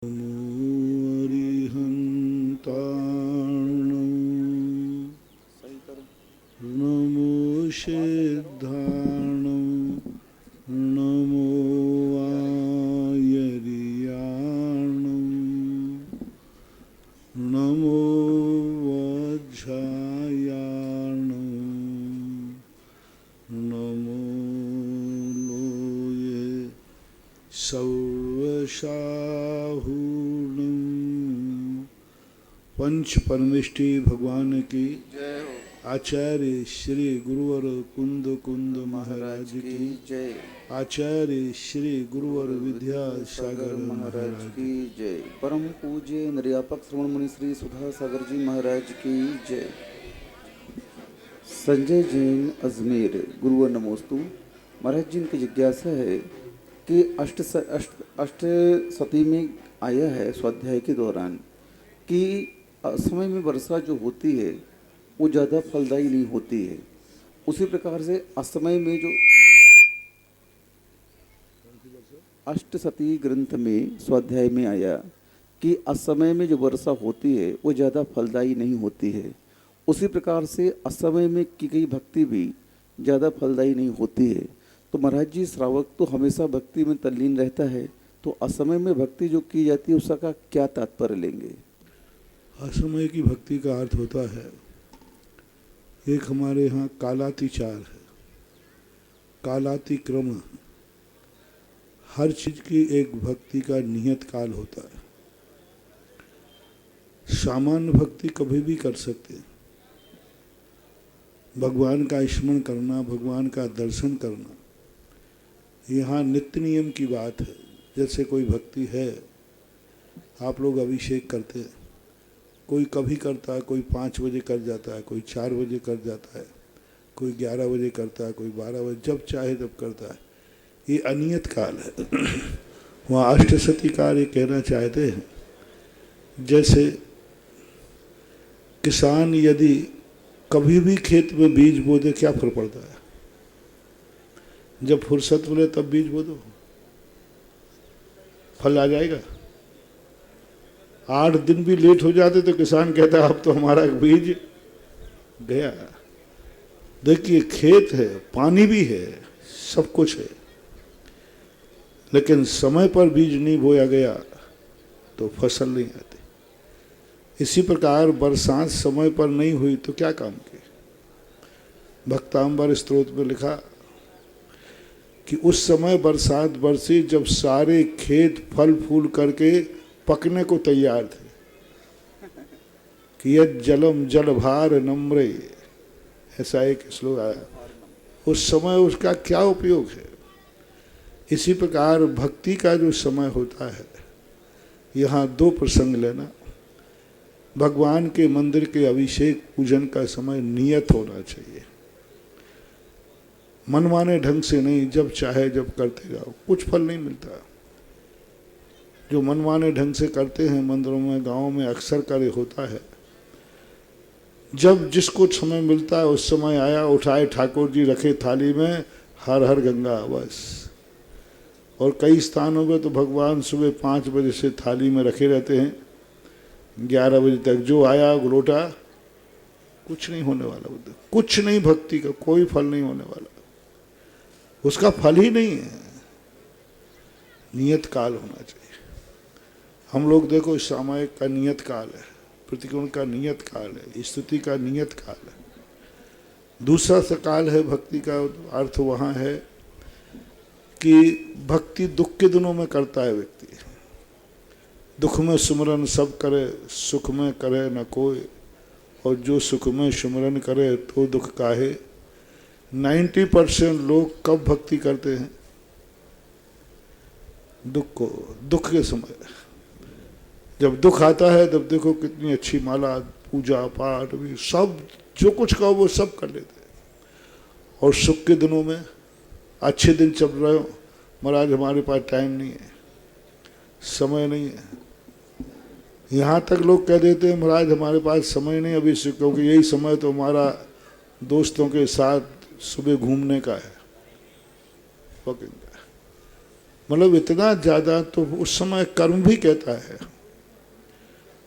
नमो अरिहन्ताणं नमो सिद्धाणं नमो आयर्याणं नमो वज्रायाणं नमो लोये सर्वशाहुणं। पंच परमेष्टि भगवान की जय हो। आचार्य श्री गुरुवर कुंद कुंद महाराज की जय। आचार्य श्री गुरुवर विद्यासागर महाराज की जय। परम पूज्य निर्यापक श्रवण मुनि श्री सुधा सागर जी महाराज की जय। संजय जैन अजमेर गुरुवर नमोस्तु। महाराज जी की जिज्ञासा है कि अष्ट सती में आया है स्वाध्याय के दौरान कि समय में वर्षा जो होती है वो ज़्यादा फलदायी नहीं होती है। उसी प्रकार से असमय में जो अष्टसती ग्रंथ में स्वाध्याय में आया कि असमय में जो वर्षा होती है वो ज़्यादा फलदायी नहीं होती है। उसी प्रकार से असमय में की गई भक्ति भी ज़्यादा फलदायी नहीं होती है। तो महाराज जी श्रावक तो हमेशा भक्ति में तल्लीन रहता है, तो असमय में भक्ति जो की जाती है उसका क्या तात्पर्य लेंगे? असमय की भक्ति का अर्थ होता है, एक हमारे यहाँ कालातिचार है, कालातिक्रम। हर चीज की एक भक्ति का नियत काल होता है। सामान्य भक्ति कभी भी कर सकते हैं। भगवान का स्मरण करना, भगवान का दर्शन करना, यहाँ नित्य नियम की बात है। जैसे कोई भक्ति है, आप लोग अभिषेक करते हैं, कोई कभी करता है, कोई 5 बजे कर जाता है, कोई 4 बजे कर जाता है, कोई 11 बजे करता है, कोई 12 बजे, जब चाहे तब करता है। ये अनियत काल है। वहाँ अष्टसती काल ये कहना चाहते हैं, जैसे किसान यदि कभी भी खेत में बीज बो दे, क्या फर्क पड़ता है? जब फुर्सत मिले तब बीज बो दो, फल आ जाएगा। 8 दिन भी लेट हो जाते तो किसान कहता है अब तो हमारा बीज गया। देखिए, खेत है, पानी भी है, सब कुछ है, लेकिन समय पर बीज नहीं बोया गया तो फसल नहीं आती। इसी प्रकार बरसात समय पर नहीं हुई तो क्या काम की? भक्तांबर स्तोत्र में लिखा कि उस समय बरसात बरसी जब सारे खेत फल फूल करके पकने को तैयार थे। कि यद जलम जलभार नम्रे, ऐसा एक श्लोक आया। उस समय उसका क्या उपयोग है? इसी प्रकार भक्ति का जो समय होता है, यहाँ 2 प्रसंग लेना। भगवान के मंदिर के अभिषेक पूजन का समय नियत होना चाहिए, मनमाने ढंग से नहीं, जब चाहे जब करते जाओ, कुछ फल नहीं मिलता। जो मनमाने ढंग से करते हैं मंदिरों में, गांवों में अक्सर करे होता है, जब जिसको समय मिलता है उस समय आया, उठाए ठाकुर जी, रखे थाली में, हर हर गंगा, बस। और कई स्थानों में तो भगवान सुबह 5 बजे से थाली में रखे रहते हैं, 11 बजे तक जो आया लोटा, कुछ नहीं होने वाला। कुछ नहीं, भक्ति का कोई फल नहीं होने वाला, उसका फल ही नहीं है। नियत काल होना चाहिए। हम लोग देखो, सामायिक का नियत काल है, प्रतिकोण का नियत काल है, स्तुति का नियत काल है। दूसरा सकाल है भक्ति का अर्थ वहाँ है कि भक्ति दुख के दिनों में करता है व्यक्ति। दुख में सुमरन सब करे, सुख में करे न कोई, और जो सुख में सुमरन करे तो दुख काहे। 90% लोग कब भक्ति करते हैं? दुख के समय। जब दुख आता है तब देखो कितनी अच्छी माला, पूजा पाठ भी, सब जो कुछ कहो वो सब कर लेते हैं। और सुख के दिनों में, अच्छे दिन चल रहे हो, महाराज हमारे पास टाइम नहीं है, समय नहीं है। यहाँ तक लोग कह देते हैं महाराज हमारे पास समय नहीं अभी से, क्योंकि यही समय तो हमारा दोस्तों के साथ सुबह घूमने का है, मतलब इतना ज्यादा, तो उस समय कर्म भी कहता है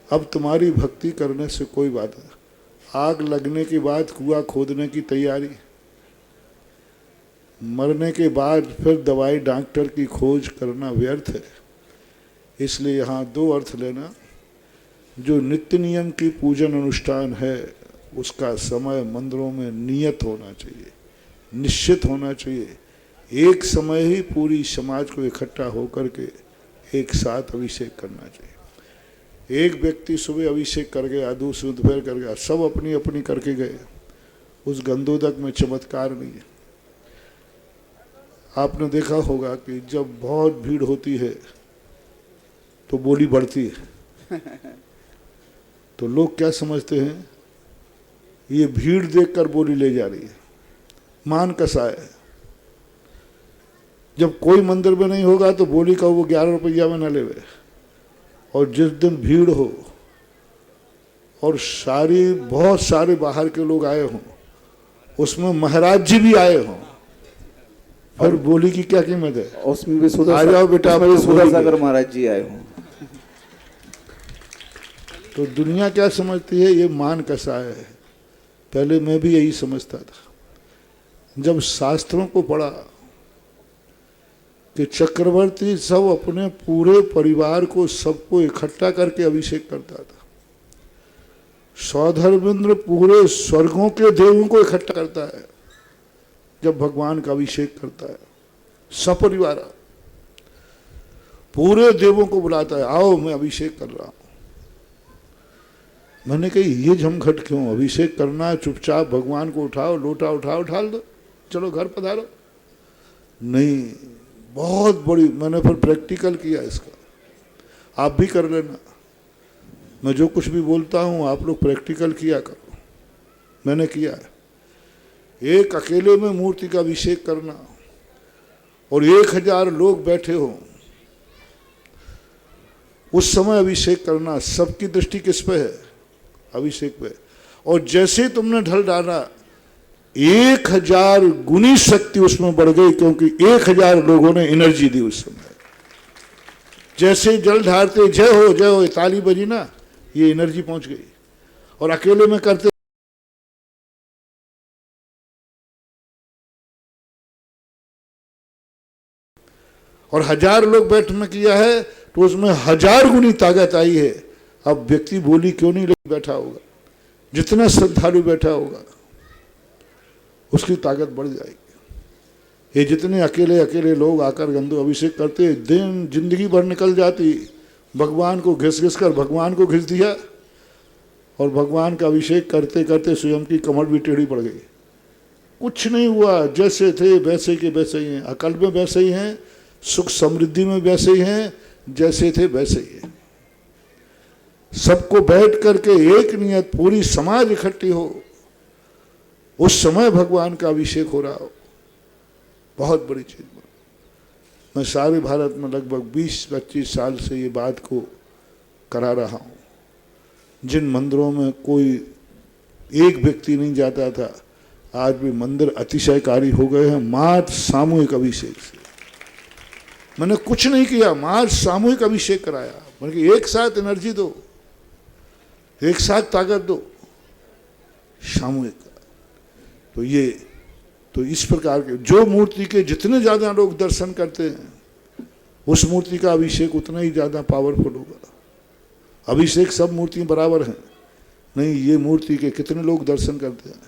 अब तुम्हारी भक्ति करने से कोई बात नहीं। आग लगने के बाद कुआं खोदने की तैयारी, मरने के बाद फिर दवाई डॉक्टर की खोज करना व्यर्थ है। इसलिए यहाँ दो अर्थ लेना। जो नित्य नियम की पूजन अनुष्ठान है उसका समय मंदिरों में नियत होना चाहिए, निश्चित होना चाहिए। एक समय ही पूरी समाज को इकट्ठा होकर के एक साथ अभिषेक करना चाहिए। एक व्यक्ति सुबह अभिषेक कर गया, दूसरे दोपहर कर गया, सब अपनी अपनी करके गए, उस गंधोदक में चमत्कार नहीं है। आपने देखा होगा कि जब बहुत भीड़ होती है तो बोली बढ़ती है तो लोग क्या समझते हैं, ये भीड़ देखकर बोली ले जा रही है, मान कसा है। जब कोई मंदिर में नहीं होगा तो बोली का वो 11 रुपया में न लेवे, और जिस दिन भीड़ हो और बहुत सारे बाहर के लोग आए हों, उसमें महाराज जी भी आए हों, फिर बोली की क्या कीमत है। उसमें भी आ जाओ बेटा, सुधासागर महाराज जी आए हों। तो दुनिया क्या समझती है, ये मान कसा है। पहले मैं भी यही समझता था। जब शास्त्रों को पढ़ा कि चक्रवर्ती सब अपने पूरे परिवार को सबको इकट्ठा करके अभिषेक करता था, सौधर्मेंद्र पूरे स्वर्गों के देवों को इकट्ठा करता है जब भगवान का अभिषेक करता है, सपरिवार पूरे देवों को बुलाता है, आओ मैं अभिषेक कर रहा हूं। मैंने कही ये झमघट क्यों, अभिषेक करना है चुपचाप, भगवान को उठाओ, लोटा उठाओ, ढाल दो, चलो घर पधारो। नहीं, बहुत बड़ी, मैंने फिर प्रैक्टिकल किया इसका। आप भी कर लेना, मैं जो कुछ भी बोलता हूँ आप लोग प्रैक्टिकल किया करो। मैंने किया है। एक अकेले में मूर्ति का अभिषेक करना और 1000 लोग बैठे हो उस समय अभिषेक करना, सबकी दृष्टि किस पे है, अभिषेक पे। और जैसे तुमने ढल डाला 1000 गुनी शक्ति उसमें बढ़ गई, क्योंकि 1000 लोगों ने एनर्जी दी उस समय। जैसे जल ढारते जय हो ताली बजी ना, ये एनर्जी पहुंच गई। और अकेले में करते और 1000 लोग बैठ में किया है तो उसमें 1000 गुनी ताकत आई है। अब व्यक्ति बोली क्यों नहीं लेके बैठा होगा, जितना श्रद्धालु बैठा होगा उसकी ताकत बढ़ जाएगी। ये जितने अकेले अकेले लोग आकर गंदो अभिषेक करते, दिन जिंदगी भर निकल जाती, भगवान को घिस घिस कर भगवान को घिस दिया और भगवान का अभिषेक करते करते स्वयं की कमर भी टेढ़ी पड़ गई। कुछ नहीं हुआ, जैसे थे वैसे के वैसे ही हैं, अकल में वैसे ही हैं, सुख समृद्धि में वैसे ही हैं, जैसे थे वैसे ही हैं। सबको बैठ करके एक नियत, पूरी समाज इकट्ठी हो, उस समय भगवान का अभिषेक हो रहा हो, बहुत बड़ी चीज। मैं सारे भारत में लगभग 20-25 साल से ये बात को करा रहा हूँ। जिन मंदिरों में कोई एक व्यक्ति नहीं जाता था, आज भी मंदिर अतिशयकारी हो गए हैं मात्र सामूहिक अभिषेक से। मैंने कुछ नहीं किया, मात्र सामूहिक अभिषेक कराया। मैंने एक साथ एनर्जी दो, एक साथ ताकत दो, सामूहिक। तो इस प्रकार के जो मूर्ति के जितने ज़्यादा लोग दर्शन करते हैं उस मूर्ति का अभिषेक उतना ही ज़्यादा पावरफुल होगा। अभिषेक सब मूर्तियाँ बराबर हैं नहीं, ये मूर्ति के कितने लोग दर्शन करते हैं,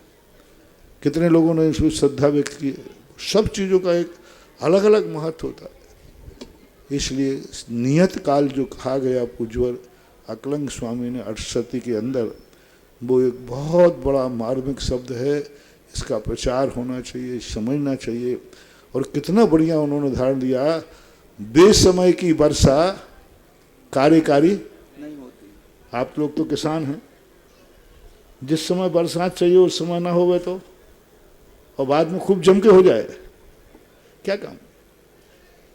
कितने लोगों ने इसमें श्रद्धा व्यक्त की है, सब चीज़ों का एक अलग अलग महत्व होता है। इसलिए नियत काल जो कहा गया पूज्यवर अकलंग स्वामी ने अष्टसती के अंदर, वो एक बहुत बड़ा मार्मिक शब्द है। इसका प्रचार होना चाहिए, समझना चाहिए। और कितना बढ़िया उन्होंने उदाहरण दिया, बेसमय की वर्षा कार्यकारी नहीं होती। आप लोग तो किसान हैं, जिस समय बरसात चाहिए उस समय ना होवे तो, और बाद में खूब जम के हो जाए, क्या काम,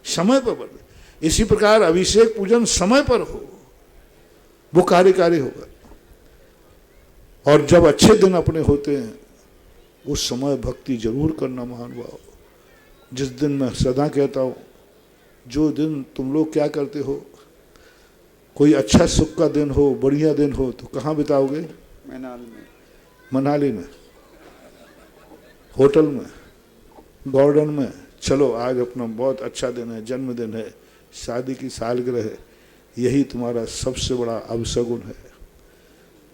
समय पर बढ़े। इसी प्रकार अभिषेक पूजन समय पर हो, वो कार्यकारी होगा। और जब अच्छे दिन अपने होते हैं उस समय भक्ति जरूर करना महानुभाव। जिस दिन मैं सदा कहता हूँ जो दिन तुम लोग क्या करते हो, कोई अच्छा सुख का दिन हो, बढ़िया दिन हो तो कहाँ बिताओगे? मनाली में, होटल में, गार्डन में। चलो आज अपना बहुत अच्छा दिन है, जन्मदिन है, शादी की सालगिरह है, यही तुम्हारा सबसे बड़ा अवसगुन है।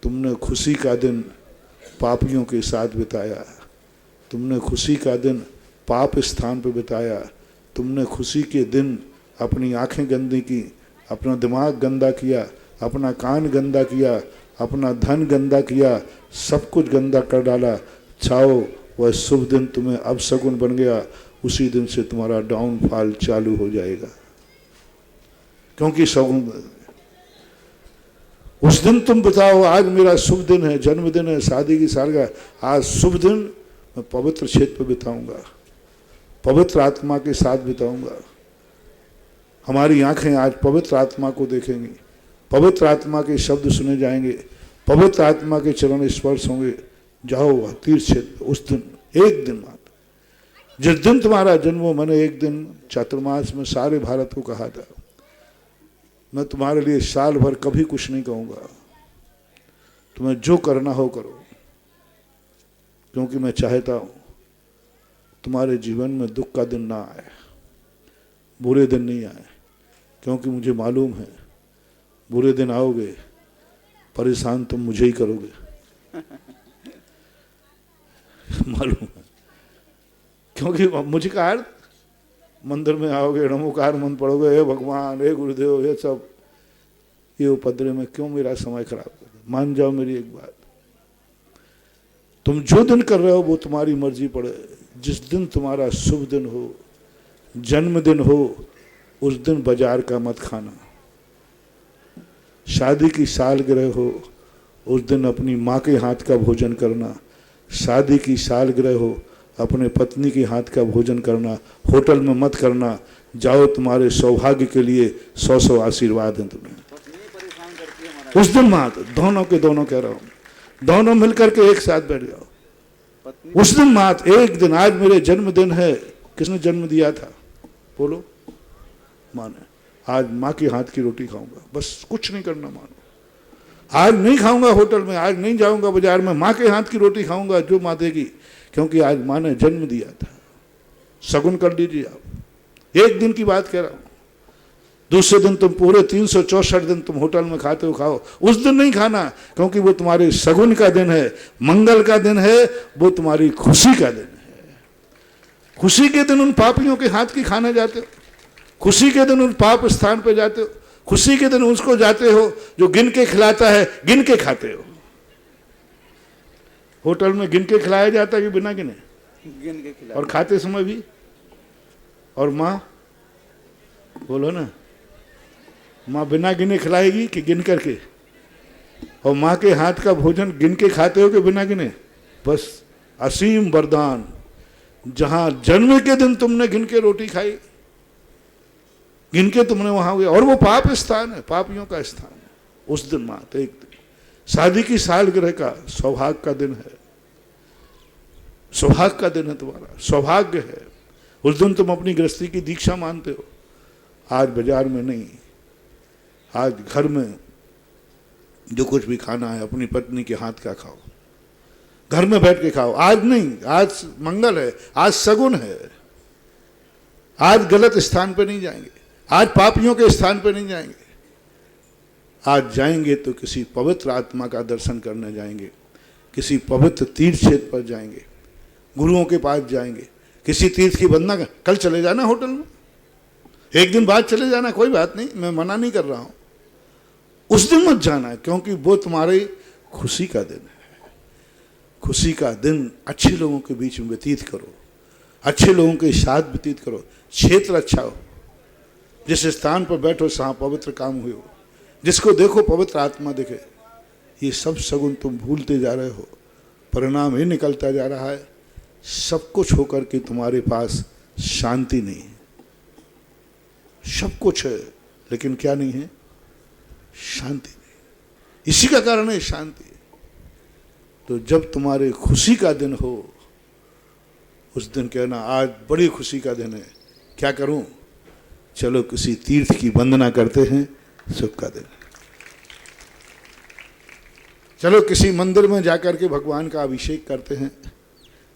तुमने खुशी का दिन पापियों के साथ बिताया, तुमने खुशी का दिन पाप स्थान पर बिताया, तुमने खुशी के दिन अपनी आंखें गंदी की, अपना दिमाग गंदा किया, अपना कान गंदा किया, अपना धन गंदा किया, सब कुछ गंदा कर डाला। चाहो वह शुभ दिन तुम्हें अपशगुन बन गया, उसी दिन से तुम्हारा डाउनफॉल चालू हो जाएगा। क्योंकि शगुन उस दिन तुम बताओ आज मेरा शुभ दिन है, जन्मदिन है, शादी की सालगिरह, आज शुभ दिन मैं पवित्र क्षेत्र पर बिताऊंगा, पवित्र आत्मा के साथ बिताऊंगा। हमारी आंखें आज पवित्र आत्मा को देखेंगी, पवित्र आत्मा के शब्द सुने जाएंगे, पवित्र आत्मा के चरण स्पर्श होंगे। जाओ तीर्थ क्षेत्र उस दिन, एक दिन मात्र, जिस दिन तुम्हारा जन्म हो। मैंने एक दिन चातुर्मास में सारे भारत को कहा था, मैं तुम्हारे लिए साल भर कभी कुछ नहीं कहूँगा, तुम्हें जो करना हो करो, क्योंकि मैं चाहता हूँ तुम्हारे जीवन में दुख का दिन ना आए, बुरे दिन नहीं आए, क्योंकि मुझे मालूम है बुरे दिन आओगे परेशान तुम मुझे ही करोगे। मालूम है, क्योंकि मुझे कहा मंदिर में आओगे, नमोकार मंत्र पढ़ोगे, हे भगवान, हे गुरुदेव, ये सब, ये उपद्रव में क्यों मेरा समय खराब कर। मान जाओ मेरी एक बात, तुम जो दिन कर रहे हो वो तुम्हारी मर्जी पड़े। जिस दिन तुम्हारा शुभ दिन हो, जन्मदिन हो, उस दिन बाजार का मत खाना। शादी की सालगिरह हो, उस दिन अपनी माँ के हाथ का भोजन करना। शादी की सालगिरह हो, अपने पत्नी के हाथ का भोजन करना, होटल में मत करना। जाओ तुम्हारे सौभाग्य के लिए 100 आशीर्वाद हैं तुम्हें। उस दिन मात दोनों के दोनों कह रहा हूँ, दोनों मिलकर के एक साथ बैठ जाओ। उस दिन मात एक दिन, आज मेरे जन्मदिन है, किसने जन्म दिया था बोलो? माँ ने। आज माँ के हाथ की रोटी खाऊंगा, बस कुछ नहीं करना। मानो आज नहीं खाऊंगा होटल में, आज नहीं जाऊंगा बाजार में, माँ के हाथ की रोटी खाऊंगा जो माँ देगी, क्योंकि आज माँ ने जन्म दिया था। शगुन कर लीजिए आप। एक दिन की बात कह रहा हूं, दूसरे दिन तुम पूरे 364 दिन तुम होटल में खाते हो, खाओ। उस दिन नहीं खाना, क्योंकि वो तुम्हारे शगुन का दिन है, मंगल का दिन है, वो तुम्हारी खुशी का दिन है। खुशी के दिन उन पापियों के हाथ की खाने जाते हो, खुशी के दिन उन पाप स्थान पे जाते हो, खुशी के दिन उसको जाते हो जो गिन के खिलाता है, गिन के खाते हो। होटल में गिन के खिलाया जाता है कि बिना गिने? गिन के खिलाया। और खाते समय भी। और माँ बोलो ना, माँ बिना गिने खिलाएगी कि गिन करके? और माँ के हाथ का भोजन गिन के खाते हो कि बिना गिने? बस असीम वरदान। जहां जन्म के दिन तुमने गिन के रोटी खाई, गिन के तुमने वहां गया, और वो पाप स्थान है, पापियों का स्थान है। उस दिन मात एक दिन, शादी की सालगिरह का सौभाग्य का दिन है, सौभाग्य का दिन है, तुम्हारा सौभाग्य है। उस दिन तुम अपनी गृहस्थी की दीक्षा मानते हो। आज बाजार में नहीं, आज घर में जो कुछ भी खाना है अपनी पत्नी के हाथ का खाओ, घर में बैठ के खाओ। आज नहीं, आज मंगल है, आज शगुन है। आज गलत स्थान पे नहीं जाएंगे, आज पापियों के स्थान पे नहीं जाएंगे। आज जाएंगे तो किसी पवित्र आत्मा का दर्शन करने जाएंगे, किसी पवित्र तीर्थ क्षेत्र पर जाएंगे, गुरुओं के पास जाएंगे, किसी तीर्थ की वंदना। कल चले जाना होटल में, एक दिन बाद चले जाना, कोई बात नहीं, मैं मना नहीं कर रहा हूं। उस दिन मत जाना, क्योंकि वो तुम्हारी खुशी का दिन है। खुशी का दिन अच्छे लोगों के बीच में व्यतीत करो, अच्छे लोगों के साथ व्यतीत करो, क्षेत्र अच्छा हो, जिस स्थान पर बैठो जहाँ पवित्र काम हुए हो, जिसको देखो पवित्र आत्मा दिखे। ये सब सगुन तुम भूलते जा रहे हो, परिणाम ये निकलता जा रहा है, सब कुछ होकर के तुम्हारे पास शांति नहीं है। सब कुछ है लेकिन क्या नहीं है? शांति नहीं। इसी का कारण है शांति। तो जब तुम्हारे खुशी का दिन हो, उस दिन कहना आज बड़ी खुशी का दिन है, क्या करूं? चलो किसी तीर्थ की वंदना करते हैं, सुख का दिन। चलो किसी मंदिर में जाकर के भगवान का अभिषेक करते हैं,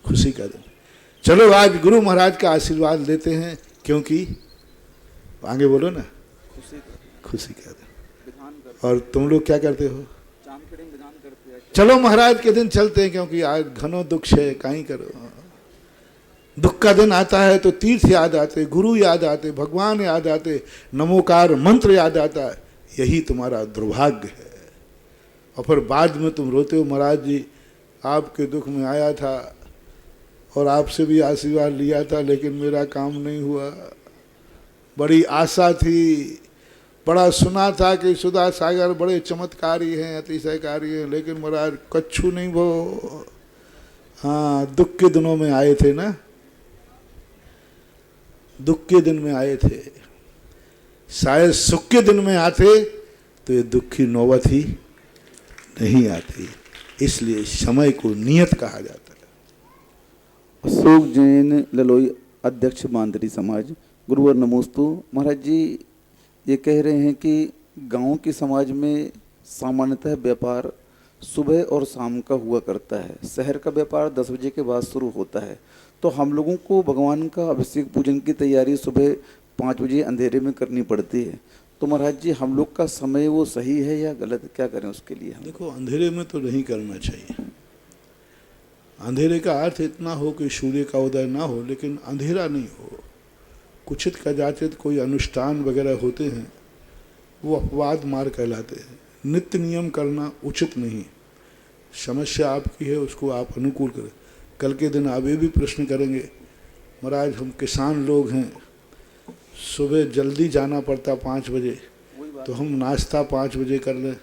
खुशी का दिन। चलो आज गुरु महाराज का आशीर्वाद लेते हैं, क्योंकि आगे बोलो ना, खुशी का दिन। और तुम लोग क्या करते हो? चलो महाराज के दिन चलते हैं, क्योंकि आज घनो दुख है, काई करो। दुख का दिन आता है तो तीर्थ याद आते, गुरु याद आते, भगवान याद आते, नमोकार मंत्र याद आता है। यही तुम्हारा दुर्भाग्य है। और फिर बाद में तुम रोते हो, महाराज जी आपके दुख में आया था और आपसे भी आशीर्वाद लिया था, लेकिन मेरा काम नहीं हुआ। बड़ी आशा थी, बड़ा सुना था कि सुधा सागर बड़े चमत्कारी हैं, अतिशयकारी हैं, लेकिन महाराज कच्छू नहीं वो। हाँ, दुख के दिनों में आए थे ना, दुख के दिन में आए थे। शायद सुख के दिन में आते तो ये दुख की नौबत ही नहीं आती। इसलिए समय को नियत कहा जाता है। अशोक जैन ललोई, अध्यक्ष मांदरी समाज। गुरुवर नमोस्तु। महाराज जी ये कह रहे हैं कि गांव के समाज में सामान्यतः व्यापार सुबह और शाम का हुआ करता है, शहर का व्यापार 10 बजे के बाद शुरू होता है। तो हम लोगों को भगवान का अभिषेक पूजन की तैयारी सुबह 5 बजे अंधेरे में करनी पड़ती है। तो महाराज जी हम लोग का समय वो सही है या गलत, क्या करें उसके लिए हम? देखो, अंधेरे में तो नहीं करना चाहिए। अंधेरे का अर्थ इतना हो कि सूर्य का उदय ना हो, लेकिन अंधेरा नहीं हो। कुछित कदाचित कोई अनुष्ठान वगैरह होते हैं, वो अपवाद मार कहलाते हैं। नित्य नियम करना उचित नहीं। समस्या आपकी है, उसको आप अनुकूल करें। कल के दिन आप ये भी प्रश्न करेंगे, महाराज हम किसान लोग हैं, सुबह जल्दी जाना पड़ता 5 बजे, तो हम नाश्ता 5 बजे कर लें,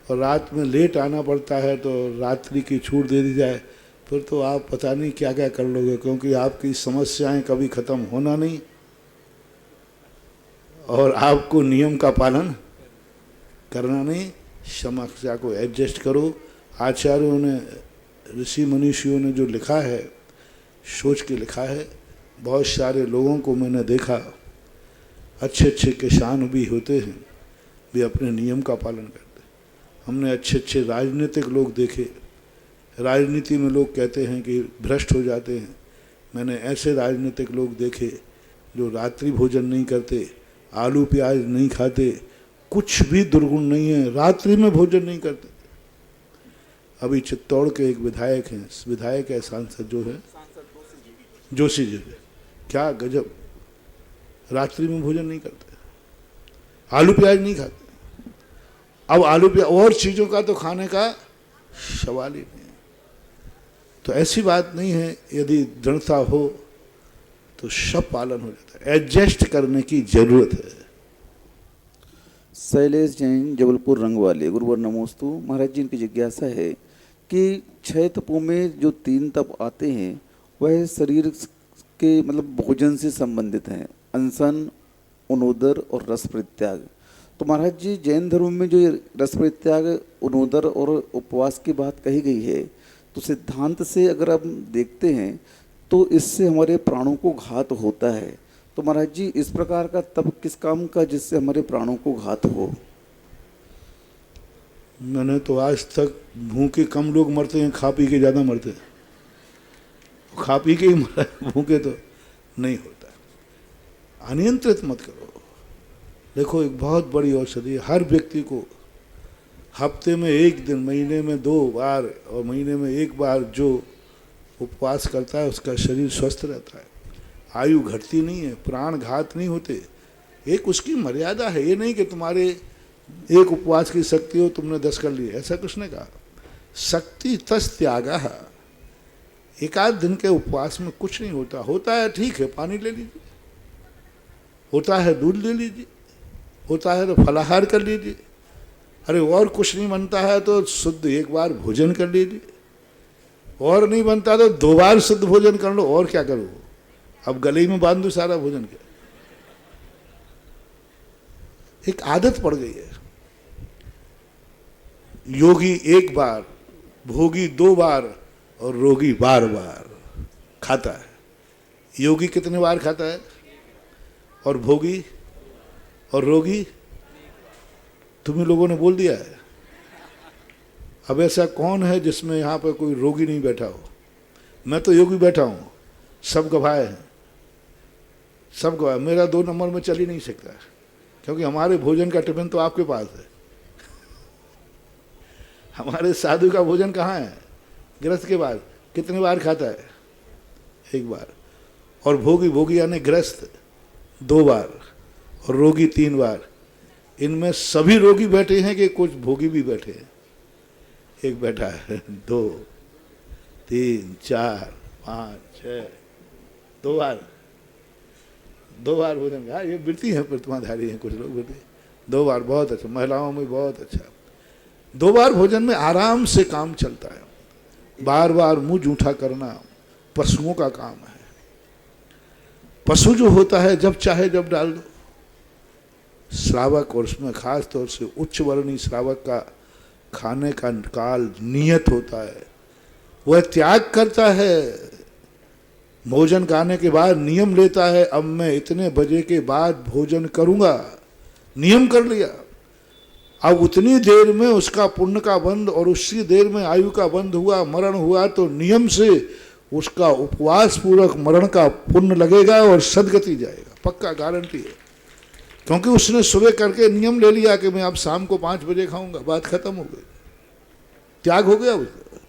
और रात में लेट आना पड़ता है तो रात्रि की छूट दे दी जाए, फिर तो आप पता नहीं क्या क्या कर लोगे, क्योंकि आपकी समस्याएं कभी ख़त्म होना नहीं, और आपको नियम का पालन करना नहीं। समस्या को एडजस्ट करो। आचार्यों ने, ऋषि मनीषियों ने जो लिखा है, सोच के लिखा है। बहुत सारे लोगों को मैंने देखा, अच्छे अच्छे किसान भी होते हैं, वे अपने नियम का पालन करते हैं। हमने अच्छे अच्छे राजनीतिक लोग देखे, राजनीति में लोग कहते हैं कि भ्रष्ट हो जाते हैं। मैंने ऐसे राजनीतिक लोग देखे जो रात्रि भोजन नहीं करते, आलू प्याज नहीं खाते, कुछ भी दुर्गुण नहीं है, रात्रि में भोजन नहीं करते। अभी चित्तौड़ के एक विधायक हैं, विधायक है, सांसद जो है जोशी जी, क्या गजब, रात्रि में भोजन नहीं करते, आलू प्याज नहीं खाते। अब आलू प्याज और चीज़ों का तो खाने का सवाल ही नहीं है। तो ऐसी बात नहीं है, यदि दृढ़ता हो तो सब पालन हो जाता है। एडजस्ट करने की जरूरत है। शैलेश जैन, जबलपुर रंगवाले। गुरुवर नमोस्तु। महाराज जी इनकी जिज्ञासा है कि 6 तपों में जो 3 तप आते हैं वह शरीर के मतलब भोजन से संबंधित हैं, अनशन, उनोदर और रस परित्याग। तो महाराज जी जैन धर्म में जो ये रस परित्याग, उनोदर और उपवास की बात कही गई है, तो सिद्धांत से अगर हम देखते हैं तो इससे हमारे प्राणों को घात होता है। तो महाराज जी इस प्रकार का तप किस काम का जिससे हमारे प्राणों को घात हो? मैंने तो आज तक भूखे कम लोग मरते हैं, खा पी के ज़्यादा मरते हैं। खा पी के ही मरा, भूखे तो नहीं होता। अनियंत्रित मत करो। देखो, एक बहुत बड़ी औषधि, हर व्यक्ति को हफ्ते में 1 दिन, महीने में 2 बार और महीने में 1 बार जो उपवास करता है उसका शरीर स्वस्थ रहता है, आयु घटती नहीं है, प्राण घात नहीं होते। एक उसकी मर्यादा है। ये नहीं कि तुम्हारे एक उपवास की शक्ति हो, तुमने 10 कर लिए, ऐसा कुछ नहीं कहा। शक्ति तस् त्यागः। एक आध दिन के उपवास में कुछ नहीं होता। होता है ठीक है, पानी ले लीजिए, होता है दूध ले लीजिए, होता है तो फलाहार कर लीजिए। अरे और कुछ नहीं बनता है तो शुद्ध 1 बार भोजन कर लीजिए, और नहीं बनता तो 2 बार शुद्ध भोजन कर लो। और क्या करो, अब गले में बांध दो सारा भोजन के। एक आदत पड़ गई है। योगी 1 बार, भोगी 2 बार और रोगी 12 बार खाता है। योगी कितने बार खाता है और भोगी और रोगी तुम्ही लोगों ने बोल दिया है। अब ऐसा कौन है जिसमें यहाँ पर कोई रोगी नहीं बैठा हो? मैं तो योगी बैठा हूँ, सब गवाह हैं, सब गवाह। मेरा 2 नंबर में चल ही नहीं सकता, क्योंकि हमारे भोजन का टिफिन तो आपके पास है। हमारे साधु का भोजन कहाँ है? गृहस्थ के बाद कितने बार खाता है? 1 बार। और भोगी, भोगी यानी गृहस्थ 2 बार, और रोगी 3 बार। इनमें सभी रोगी बैठे हैं कि कुछ भोगी भी बैठे हैं? एक बैठा है, 2 3 4 5 6, 2 बार, 2 बार भोजन का। ये वृत्ति है, प्रतिमाधारी हैं कुछ लोग वृत्ति। 2 बार बहुत अच्छा, महिलाओं में बहुत अच्छा। 2 बार भोजन में आराम से काम चलता है। बार बार मुंह जूठा करना पशुओं का काम है। पशु जो होता है जब चाहे जब डाल दो। श्रावक, और उसमें खास तौर से उच्च वर्णीय श्रावक का खाने का काल नियत होता है। वह त्याग करता है, भोजन खाने के बाद नियम लेता है, अब मैं इतने बजे के बाद भोजन करूंगा, नियम कर लिया। अब उतनी देर में उसका पुण्य का बंध और उसी देर में आयु का बंध हुआ, मरण हुआ, तो नियम से उसका उपवास पूर्वक मरण का पुण्य लगेगा और सदगति जाएगा, पक्का गारंटी है। क्योंकि उसने सुबह करके नियम ले लिया कि मैं अब शाम को 5 बजे खाऊंगा, बात खत्म हो गई, त्याग हो गया उसका।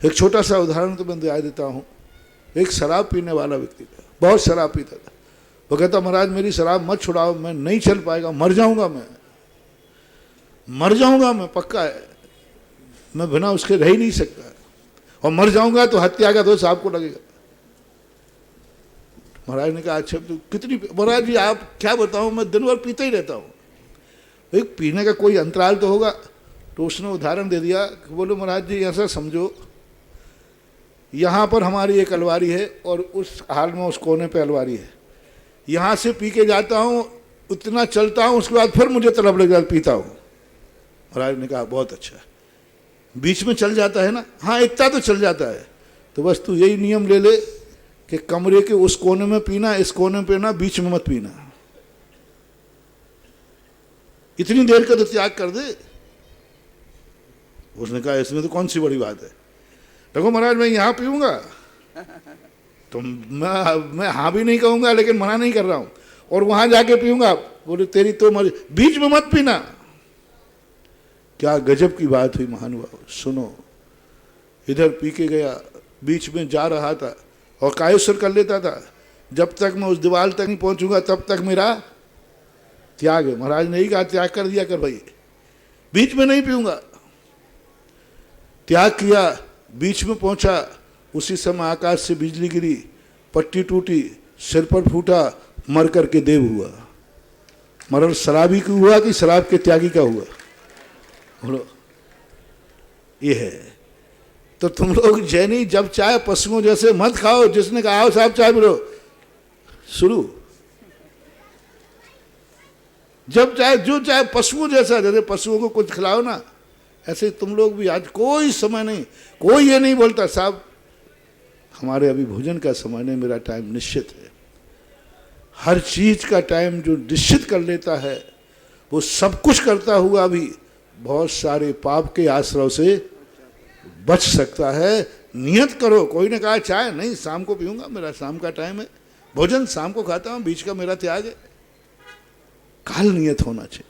एक छोटा सा उदाहरण तो मैं दिखा देता हूँ। एक शराब पीने वाला व्यक्ति था, बहुत शराब पीता था। वो कहता महाराज मेरी शराब मत छुड़ाओ, मैं नहीं चल पाएगा, मर जाऊंगा मैं, मर जाऊंगा मैं, पक्का है, मैं बिना उसके रह ही नहीं सकता, और मर जाऊंगा तो हत्या का दोष आपको लगेगा। महाराज ने कहा अच्छा तो कितनी? महाराज जी आप क्या बताऊं, मैं दिन भर पीता ही रहता हूँ। एक पीने का कोई अंतराल तो होगा। तो उसने उदाहरण दे दिया कि बोलो महाराज जी ऐसा समझो, यहाँ पर हमारी एक अलमारी है और उस हाल में उस कोने पे अलमारी है। यहाँ से पी के जाता हूँ, उतना चलता हूँ, उसके बाद फिर मुझे तलब लग जाता, पीता हूँ। महाराज ने कहा बहुत अच्छा, बीच में चल जाता है ना? हाँ इतना तो चल जाता है। तो बस तू यही नियम ले ले कि कमरे के उस कोने में पीना, इस कोने में पीना, बीच में मत पीना। इतनी देर का तो त्याग कर दे। उसने कहा इसमें तो कौन सी बड़ी बात है? देखो महाराज मैं यहाँ पीऊंगा तो मैं हाँ भी नहीं कहूंगा, लेकिन मना नहीं कर रहा हूं, और वहां जाके पीऊंगा। बोले तेरी तो मर्जी, बीच में मत पीना। क्या गजब की बात हुई महानुभाव। सुनो, इधर पी के गया, बीच में जा रहा था और कायस्वर कर लेता था, जब तक मैं उस दीवार तक नहीं पहुंचूंगा तब तक मेरा त्याग है। महाराज ने ही कहा त्याग कर दिया कर भाई, बीच में नहीं पीऊंगा। त्याग किया, बीच में पहुंचा, उसी समय आकाश से बिजली गिरी, पट्टी टूटी, सिर पर फूटा, मर करके देव हुआ। मरण शराबी का हुआ कि शराब के त्यागी का हुआ? बोलो, ये है। तो तुम लोग जैनी जब चाहे पशुओं जैसे मत खाओ। जिसने कहा आओ साहब चाय पिलो, शुरू, जब चाहे जो चाहे पशुओं जैसा, जैसे पशुओं को कुछ खिलाओ ना, ऐसे तुम लोग भी। आज कोई समय नहीं, कोई ये नहीं बोलता साहब हमारे अभी भोजन का समय नहीं, मेरा टाइम निश्चित है। हर चीज का टाइम जो निश्चित कर लेता है वो सब कुछ करता हुआ भी बहुत सारे पाप के आश्रय से बच सकता है। नियत करो। कोई ने कहा चाय नहीं शाम को पीऊंगा, मेरा शाम का टाइम है, भोजन शाम को खाता हूं, बीच का मेरा त्याग है। काल नियत होना चाहिए।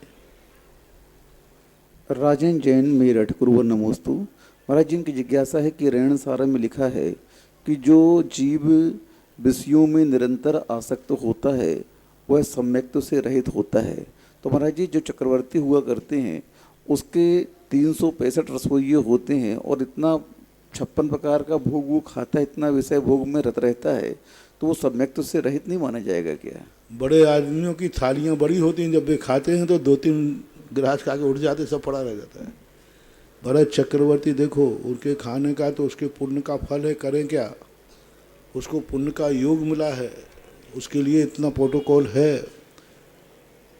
राजेंद्र जैन मेरठ, गुरुवर नमोस्तु। महाराज जी की जिज्ञासा है कि रेण सारा में लिखा है कि जो जीव विषयों में निरंतर आसक्त होता है वह सम्यक्त से रहित होता है। तो महाराज जी जो चक्रवर्ती हुआ करते हैं उसके 365 रसोइये होते हैं और इतना 56 प्रकार का भोग वो खाता है, इतना विषय भोग में रत रहता है, तो वो सम्यक्त से रहित नहीं माना जाएगा क्या? बड़े आदमियों की थालियां बड़ी होती हैं, जब वे खाते हैं तो 2-3 गिलास खा के उठ जाते, सब पड़ा रह जाता है। भरत चक्रवर्ती देखो, उनके खाने का तो उसके पुण्य का फल है, करें क्या? उसको पुण्य का योग मिला है, उसके लिए इतना प्रोटोकॉल है।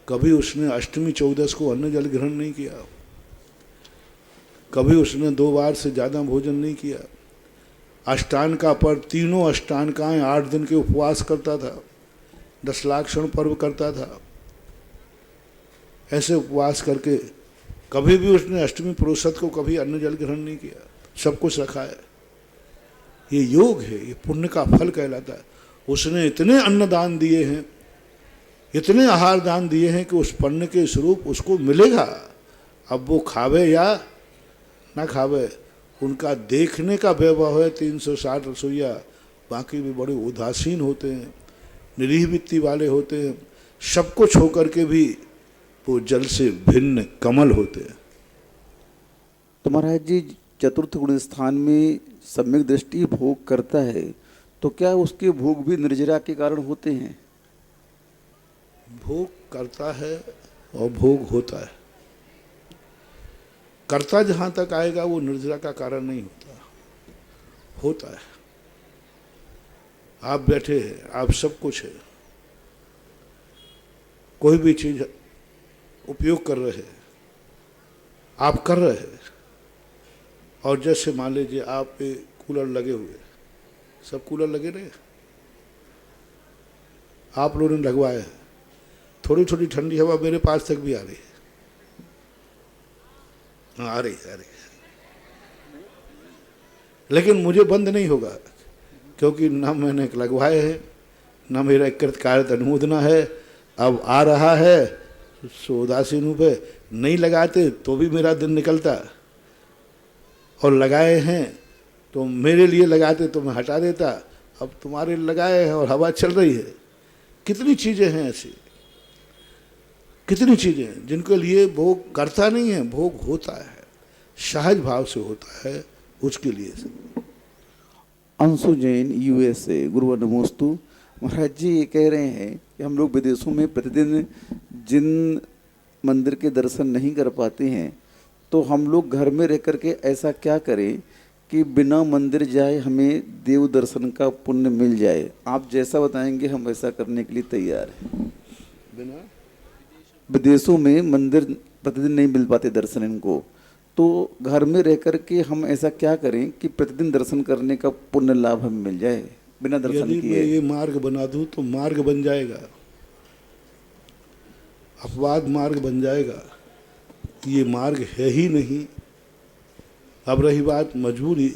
कभी उसने अष्टमी 14 को अन्न जल ग्रहण नहीं किया, कभी उसने 2 बार से ज़्यादा भोजन नहीं किया। अष्टांगा पर तीनों अष्टांगाएं 8 दिन के उपवास करता था, 10 लाख क्षण पर्व करता था, ऐसे उपवास करके कभी भी उसने अष्टमी पुरुषोत्त को कभी अन्न जल ग्रहण नहीं किया, सब कुछ रखा है। ये योग है, ये पुण्य का फल कहलाता है। उसने इतने अन्न दान दिए हैं, इतने आहार दान दिए हैं कि उस पुण्य के स्वरूप उसको मिलेगा। अब वो खावे या ना खावे, उनका देखने का वैभव है। 360 रसोइया, बाकी भी बड़े उदासीन होते हैं, निरीह वृत्ति वाले होते हैं, सब कुछ होकर के भी वो जल से भिन्न कमल होते हैं। तो महाराज जी, चतुर्थ गुण स्थान में सम्यक दृष्टि भोग करता है, तो क्या उसके भोग भी निर्जरा के कारण होते हैं? भोग करता है और भोग होता है। कर्ता जहां तक आएगा वो निर्जरा का कारण नहीं होता है। आप बैठे हैं, आप सब कुछ है, कोई भी चीज उपयोग कर रहे हैं, आप कर रहे हैं। और जैसे मान लीजिए आप पे कूलर लगे हुए, सब कूलर लगे रहे, आप लोगों ने लगवाए हैं, थोड़ी थोड़ी ठंडी हवा मेरे पास तक भी आ रही है। हाँ, आ रही है। लेकिन मुझे बंद नहीं होगा, क्योंकि ना मैंने लगवाए हैं, ना मेरा कृतकार्य अनुमोदना है। अब आ रहा है सो उदासीन पे, नहीं लगाते तो भी मेरा दिन निकलता, और लगाए हैं तो मेरे लिए लगाते तो मैं हटा देता। अब तुम्हारे लगाए हैं और हवा चल रही है। कितनी चीज़ें हैं ऐसी, कितनी चीज़ें हैं जिनके लिए भोग करता नहीं है, भोग होता है, सहज भाव से होता है उसके लिए। अंशु जैन, USA, गुरु नमोस्तु। महाराज जी ये कह रहे हैं कि हम लोग विदेशों में प्रतिदिन जिन मंदिर के दर्शन नहीं कर पाते हैं, तो हम लोग घर में रह करके ऐसा क्या करें कि बिना मंदिर जाए हमें देव दर्शन का पुण्य मिल जाए। आप जैसा बताएंगे हम वैसा करने के लिए तैयार हैं। बिना विदेशों में मंदिर प्रतिदिन नहीं मिल पाते दर्शन इनको, तो घर में रह करके हम ऐसा क्या करें कि प्रतिदिन दर्शन करने का पुण्य लाभ हमें मिल जाए बिना दर्शन यदि किए? मैं ये मार्ग बना दूं तो मार्ग बन जाएगा, अपवाद मार्ग बन जाएगा। ये मार्ग है ही नहीं। अब रही बात मजबूरी,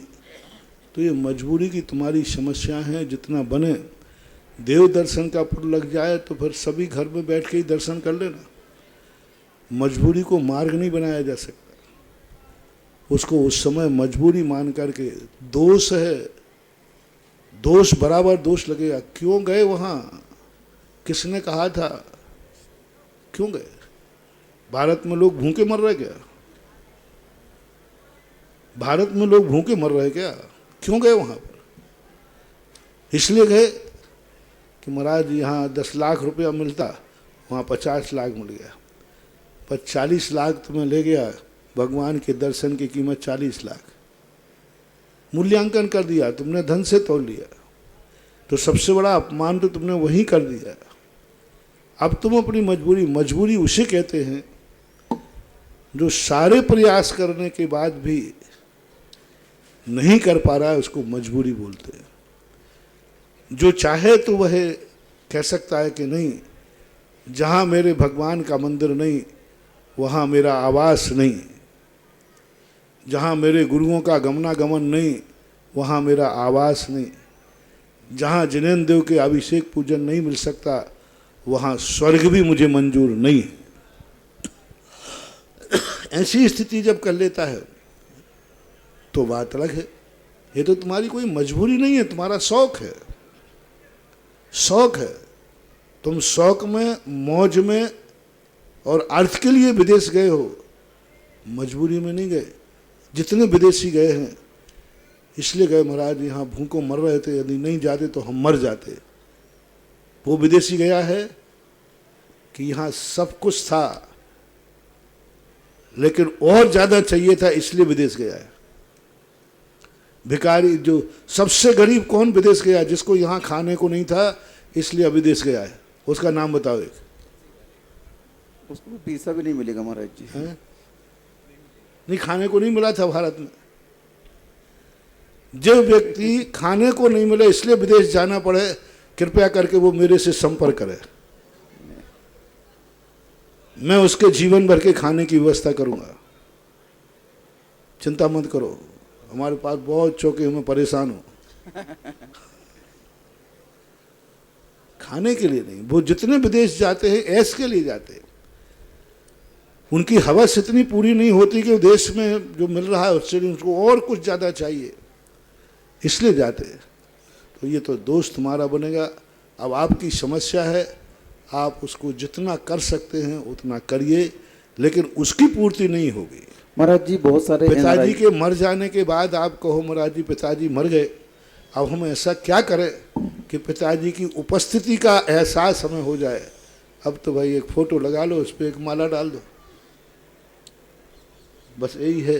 तो ये मजबूरी की तुम्हारी समस्या है। जितना बने देव दर्शन का पुण्य लग जाए तो फिर सभी घर में बैठ के ही दर्शन कर लेना। मजबूरी को मार्ग नहीं बनाया जा सकता, उसको उस समय मजबूरी मान करके, दोष है, दोष बराबर दोष लगेगा। क्यों गए वहां, किसने कहा था, क्यों गए? भारत में लोग भूखे मर रहे क्या? भारत में लोग भूखे मर रहे क्या? क्यों गए वहां पर? इसलिए गए कि महाराज यहाँ 10 लाख रुपया मिलता, वहाँ 50 लाख मिल गया, पर 40 लाख तुम्हें ले गया। भगवान के दर्शन की कीमत 40 लाख। मूल्यांकन कर दिया तुमने, धन से तोड़ लिया, तो सबसे बड़ा अपमान तो तुमने वहीं कर दिया। अब तुम अपनी मजबूरी उसे कहते हैं जो सारे प्रयास करने के बाद भी नहीं कर पा रहा है, उसको मजबूरी बोलते हैं। जो चाहे तो वह कह सकता है कि नहीं, जहाँ मेरे भगवान का मंदिर नहीं वहाँ मेरा आवास नहीं, जहाँ मेरे गुरुओं का गमनागमन नहीं वहाँ मेरा आवास नहीं, जहाँ जिनेन्द्र देव के अभिषेक पूजन नहीं मिल सकता वहाँ स्वर्ग भी मुझे मंजूर नहीं है। ऐसी स्थिति जब कर लेता है तो बात अलग है। ये तो तुम्हारी कोई मजबूरी नहीं है, तुम्हारा शौक है। शौक है, तुम शौक में, मौज में और अर्थ के लिए विदेश गए हो, मजबूरी में नहीं गए। जितने विदेशी गए हैं इसलिए गए, महाराज यहाँ भूखों मर रहे थे, यदि नहीं जाते तो हम मर जाते। वो विदेशी गया है कि यहाँ सब कुछ था लेकिन और ज़्यादा चाहिए था, इसलिए विदेश गया है। भिखारी, जो सबसे गरीब कौन विदेश गया? जिसको यहाँ खाने को नहीं था इसलिए विदेश गया है। उसका नाम बताओ एक। उसको पैसा भी नहीं मिलेगा महाराज जी। है? नहीं, खाने को नहीं मिला था भारत में। जो व्यक्ति खाने को नहीं मिले इसलिए विदेश जाना पड़े, कृपया करके वो मेरे से संपर्क करे। मैं उसके जीवन भर के खाने की व्यवस्था करूंगा, चिंता मत करो। हमारे पास बहुत चौके, मैं परेशान हूं। खाने के लिए नहीं, वो जितने विदेश जाते हैं ऐश के लिए जाते हैं। उनकी हवस इतनी पूरी नहीं होती कि देश में जो मिल रहा है उससे उनको और कुछ ज़्यादा चाहिए, इसलिए जाते हैं। तो ये तो दोस्त तुम्हारा बनेगा। अब आपकी समस्या है, आप उसको जितना कर सकते हैं उतना करिए, लेकिन उसकी पूर्ति नहीं होगी। महाराज जी बहुत सारे पिताजी के मर जाने के बाद आप कहो महाराज जी पिताजी मर गए, अब हम ऐसा क्या करें कि पिताजी की उपस्थिति का एहसास हमें हो जाए। अब तो भाई एक फोटो लगा लो, उस पर एक माला डाल दो, बस यही है।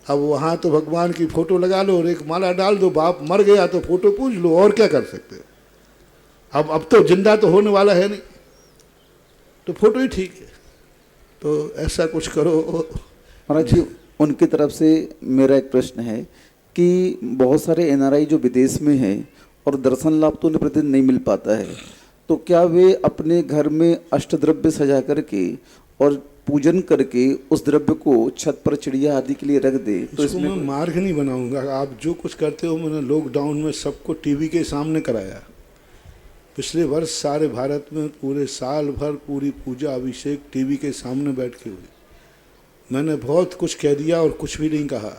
अब वहाँ तो भगवान की फोटो लगा लो और एक माला डाल दो, बाप मर गया तो फोटो पूज लो, और क्या कर सकते हैं। अब तो जिंदा तो होने वाला है नहीं, तो फोटो ही ठीक है। तो ऐसा कुछ करो। महाराज जी उनकी तरफ से मेरा एक प्रश्न है कि बहुत सारे एनआरआई जो विदेश में हैं और दर्शन लाभ तो उन्हें प्रतिदिन नहीं मिल पाता है, तो क्या वे अपने घर में अष्टद्रव्य सजा करके और पूजन करके उस द्रव्य को छत पर चिड़िया आदि के लिए रख दे? तो इसको मैं मार्ग नहीं बनाऊंगा। आप जो कुछ करते हो, मैंने लॉकडाउन में सबको टीवी के सामने कराया। पिछले वर्ष सारे भारत में पूरे साल भर पूरी पूजा अभिषेक टीवी के सामने बैठ के हुई। मैंने बहुत कुछ कह दिया और कुछ भी नहीं कहा,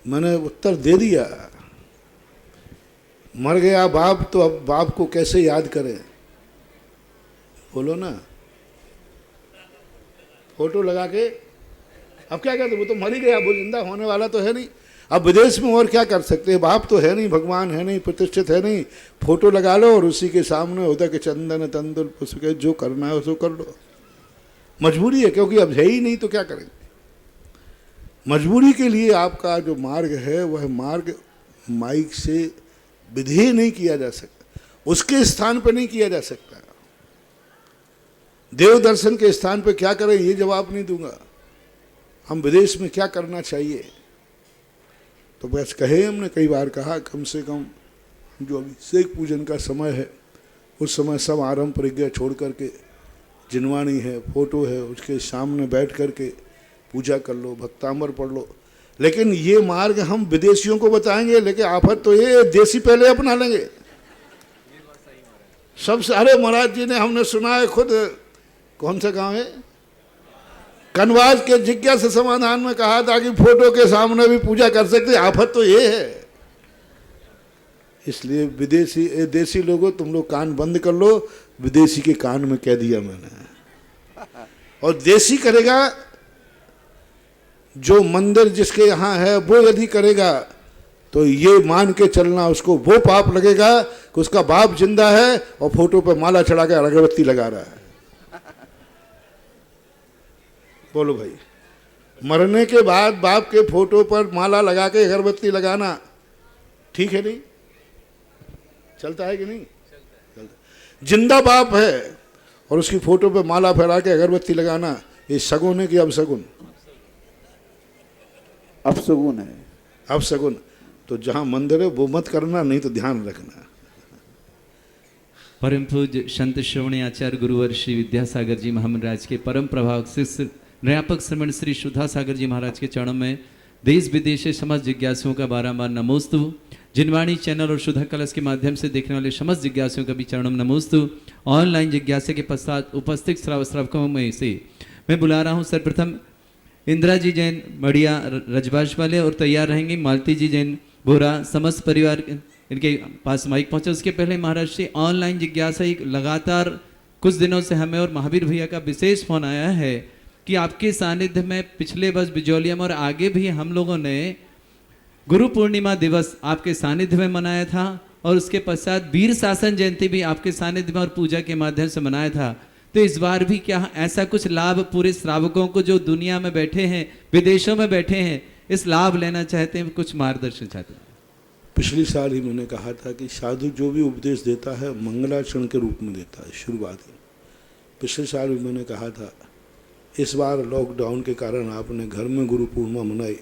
मैंने उत्तर दे दिया। मर गया बाप तो अब बाप को कैसे याद करें, बोलो ना। फोटो लगा के अब क्या कहते, वो तो मर ही गया, वो जिंदा होने वाला तो है नहीं। अब विदेश में और क्या कर सकते हैं, बाप तो है नहीं, भगवान है नहीं, प्रतिष्ठित है नहीं। फोटो लगा लो और उसी के सामने उदक चंदन तंदुल पुष्प के जो करना है उसको कर लो। मजबूरी है, क्योंकि अब है ही नहीं तो क्या करेंगे। मजबूरी के लिए आपका जो मार्ग है वह मार्ग माइक से विधेय नहीं किया जा सकता, उसके स्थान पर नहीं किया जा सकता। देव दर्शन के स्थान पर क्या करें ये जवाब नहीं दूंगा। हम विदेश में क्या करना चाहिए, तो बस कहे, हमने कई बार कहा, कम से कम जो अभिषेक पूजन का समय है उस समय सब आरंभ परिज्ञा छोड़ करके, जिनवाणी है, फोटो है, उसके सामने बैठ करके पूजा कर लो, भक्तांबर पढ़ लो। लेकिन ये मार्ग हम विदेशियों को बताएंगे, लेकिन आफत तो ये देसी पहले अपना लेंगे सबसे। अरे महाराज जी ने, हमने सुना है खुद, कौन सा गांव है, कनवाज के जिज्ञासा समाधान में कहा था कि फोटो के सामने भी पूजा कर सकते। आफत तो ये है। इसलिए विदेशी देसी लोगों, तुम लोग कान बंद कर लो, विदेशी के कान में कह दिया मैंने। और देसी करेगा, जो मंदिर जिसके यहाँ है वो यदि करेगा तो ये मान के चलना उसको वो पाप लगेगा कि उसका बाप जिंदा है और फोटो पे माला चढ़ा के अगरबत्ती लगा रहा है। बोलो भाई, मरने के बाद बाप के फोटो पर माला लगा के अगरबत्ती लगाना ठीक है नहीं? चलता है कि नहीं? चलता। जिंदा बाप है और उसकी फोटो पे माला फैला के अगरबत्ती लगाना, ये सगुन है कि अपशगुन? अपशगुन है। अपशगुन। तो जहां मंदिर है वो मत करना, नहीं तो ध्यान रखना। परम पूज्य संत श्रवणी आचार्य गुरुवर श्री विद्यासागर जी महाराज के परम प्रभाव शिष्य व्यापक श्रमण श्री सुधा सागर जी महाराज के चरणों में देश विदेश से समस्त जिज्ञासुओं का बारंबार नमोस्तु। जिनवाणी चैनल और सुधा कलश के माध्यम से देखने वाले समस्त जिज्ञासुओं का भी चरणों में नमोस्तु। ऑनलाइन जिज्ञासा के पश्चात उपस्थित श्रावकों में से मैं बुला रहा हूँ सर्वप्रथम इंदिरा जी जैन बढ़िया रजबाज वाले, और तैयार रहेंगे मालती जी जैन बोरा, समस्त परिवार इनके पास माइक पहुंचा। उसके पहले महाराज से ऑनलाइन जिज्ञासा एक लगातार कुछ दिनों से हमें और महावीर भैया का विशेष फोन आया है कि आपके सानिध्य में पिछले वर्ष बिजौलिया में और आगे भी हम लोगों ने गुरु पूर्णिमा दिवस आपके सानिध्य में मनाया था, और उसके पश्चात वीर शासन जयंती भी आपके सानिध्य में और पूजा के माध्यम से मनाया था। तो इस बार भी क्या ऐसा कुछ लाभ पूरे श्रावकों को जो दुनिया में बैठे हैं, विदेशों में बैठे हैं, इस लाभ लेना चाहते हैं, कुछ मार्गदर्शन चाहते हैं? पिछले साल ही मैंने कहा था कि साधु जो भी उपदेश देता है मंगलाचरण के रूप में देता है, शुरुआत ही। पिछले साल भी मैंने कहा था, इस बार लॉकडाउन के कारण आपने घर में गुरु पूर्णिमा मनाई,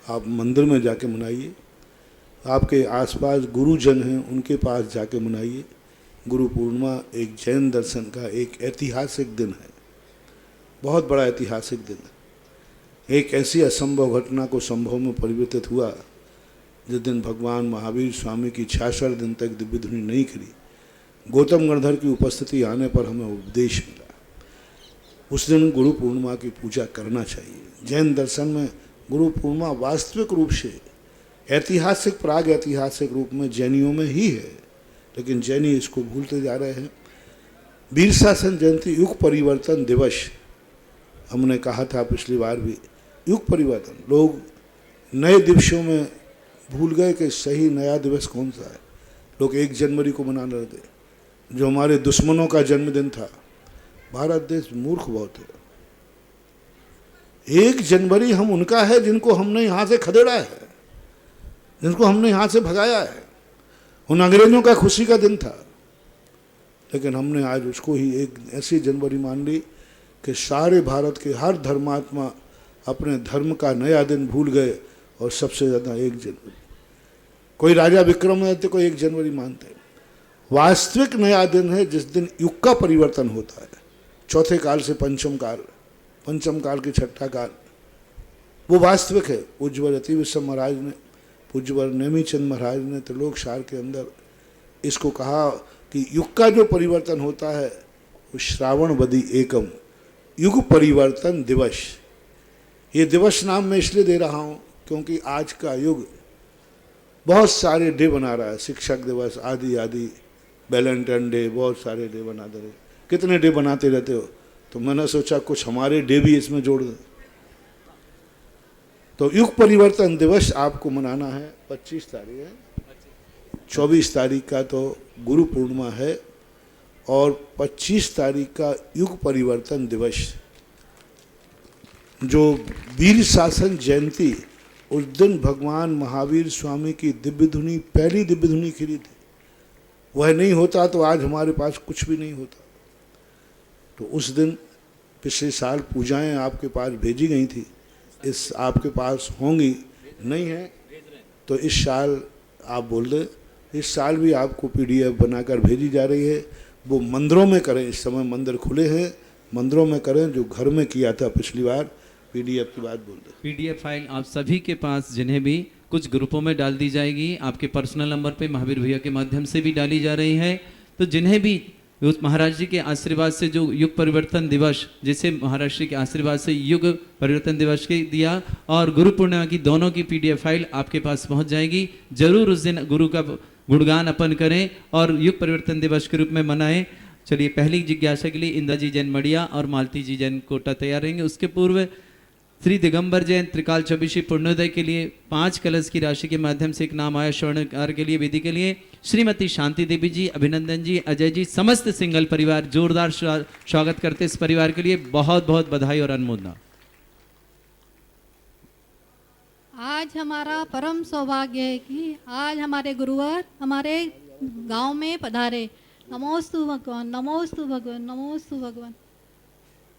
आप मंदिर में जाके मनाइए। आपके आसपास गुरुजन हैं उनके पास जाके मनाइए। गुरु पूर्णिमा एक जैन दर्शन का एक ऐतिहासिक दिन है, बहुत बड़ा ऐतिहासिक दिन है। एक ऐसी असंभव घटना को संभव में परिवर्तित हुआ जिस दिन भगवान महावीर स्वामी की 66 दिन तक दिव्य धुनी नहीं करी, गौतम गणधर की उपस्थिति आने पर हमें उपदेश मिला। उस दिन गुरु पूर्णिमा की पूजा करना चाहिए। जैन दर्शन में गुरु पूर्णिमा वास्तविक रूप से ऐतिहासिक प्राग ऐतिहासिक रूप में जैनियों में ही है, लेकिन जैनी इसको भूलते जा रहे हैं। वीर शासन जयंती युग परिवर्तन दिवस, हमने कहा था पिछली बार भी, युग परिवर्तन, लोग नए दिवसों में भूल गए कि सही नया दिवस कौन सा है। लोग 1 जनवरी को मनाने लगे, जो हमारे दुश्मनों का जन्मदिन था। भारत देश मूर्ख बहुत है। 1 जनवरी हम उनका है जिनको हमने यहाँ से खदेड़ा है, जिनको हमने यहाँ से भगाया है। उन अंग्रेजों का खुशी का दिन था, लेकिन हमने आज उसको ही एक ऐसी जनवरी मान ली कि सारे भारत के हर धर्मात्मा अपने धर्म का नया दिन भूल गए, और सबसे ज़्यादा 1 जनवरी। कोई राजा विक्रमादित्य को 1 जनवरी मानते हैं। वास्तविक नया दिन है जिस दिन युग का परिवर्तन होता है, चौथे काल से पंचम काल के छठा काल, वो वास्तविक है। पूज्यवर अति विश्व महाराज ने, पूज्यवर नेमीचंद महाराज ने त्रिलोक सार के अंदर इसको कहा कि युग का जो परिवर्तन होता है वो श्रावण वदी एकम युग परिवर्तन दिवस। ये दिवस नाम मैं इसलिए दे रहा हूँ क्योंकि आज का युग बहुत सारे डे बना रहा है, शिक्षक दिवस आदि आदि, वैलेंटाइन डे, बहुत सारे डे बना दे रहे। कितने डे बनाते रहते हो? तो मैंने सोचा कुछ हमारे डे भी इसमें जोड़ दें। तो युग परिवर्तन दिवस आपको मनाना है। 25 तारीख है, 24 तारीख का तो गुरु पूर्णिमा है, और 25 तारीख का युग परिवर्तन दिवस, जो वीर शासन जयंती, उस दिन भगवान महावीर स्वामी की दिव्य धुनी, पहली दिव्य धुनी खिली थी। वह नहीं होता तो आज हमारे पास कुछ भी नहीं होता। तो उस दिन पिछले साल पूजाएं आपके पास भेजी गई थी, इस आपके पास होंगी, नहीं है तो इस साल आप बोल दें, इस साल भी आपको PDF बनाकर भेजी जा रही है। वो मंदिरों में करें, इस समय मंदिर खुले हैं, मंदिरों में करें। जो घर में किया था पिछली बार, PDF की बात बोल दें। PDF फाइल आप सभी के पास, जिन्हें भी कुछ ग्रुपों में डाल दी जाएगी, आपके पर्सनल नंबर पे महावीर भैया के माध्यम से भी डाली जा रही है। तो जिन्हें भी उस महाराज जी के आशीर्वाद से जो युग परिवर्तन दिवस, जिसे महाराज जी के आशीर्वाद से युग परिवर्तन दिवस के दिया, और गुरु पूर्णिमा की दोनों की PDF फाइल आपके पास पहुंच जाएगी। जरूर उस दिन गुरु का गुणगान अपन करें और युग परिवर्तन दिवस के रूप में मनाएं। चलिए, पहली जिज्ञासा के लिए इंदा जी जैन मड़िया और मालती जी जैन कोटा तैयार रहेंगे। उसके पूर्व श्री दिगंबर जैन त्रिकाल चौबीसी पूर्णोदय के लिए 5 कलश की राशि के माध्यम से एक नाम आया स्वर्णकार के लिए, विधि के लिए श्रीमती शांति देवी जी, अभिनंदन जी, अजय जी, समस्त सिंगल परिवार जोरदार स्वागत करते इस परिवार के लिए। बहुत बहुत बधाई और अनुमोदना। आज हमारा परम सौभाग्य है कि आज हमारे गुरुवर हमारे गांव में पधारे। नमोस्तु भगवान, नमोस्तु भगवान, नमोस्तु भगवान।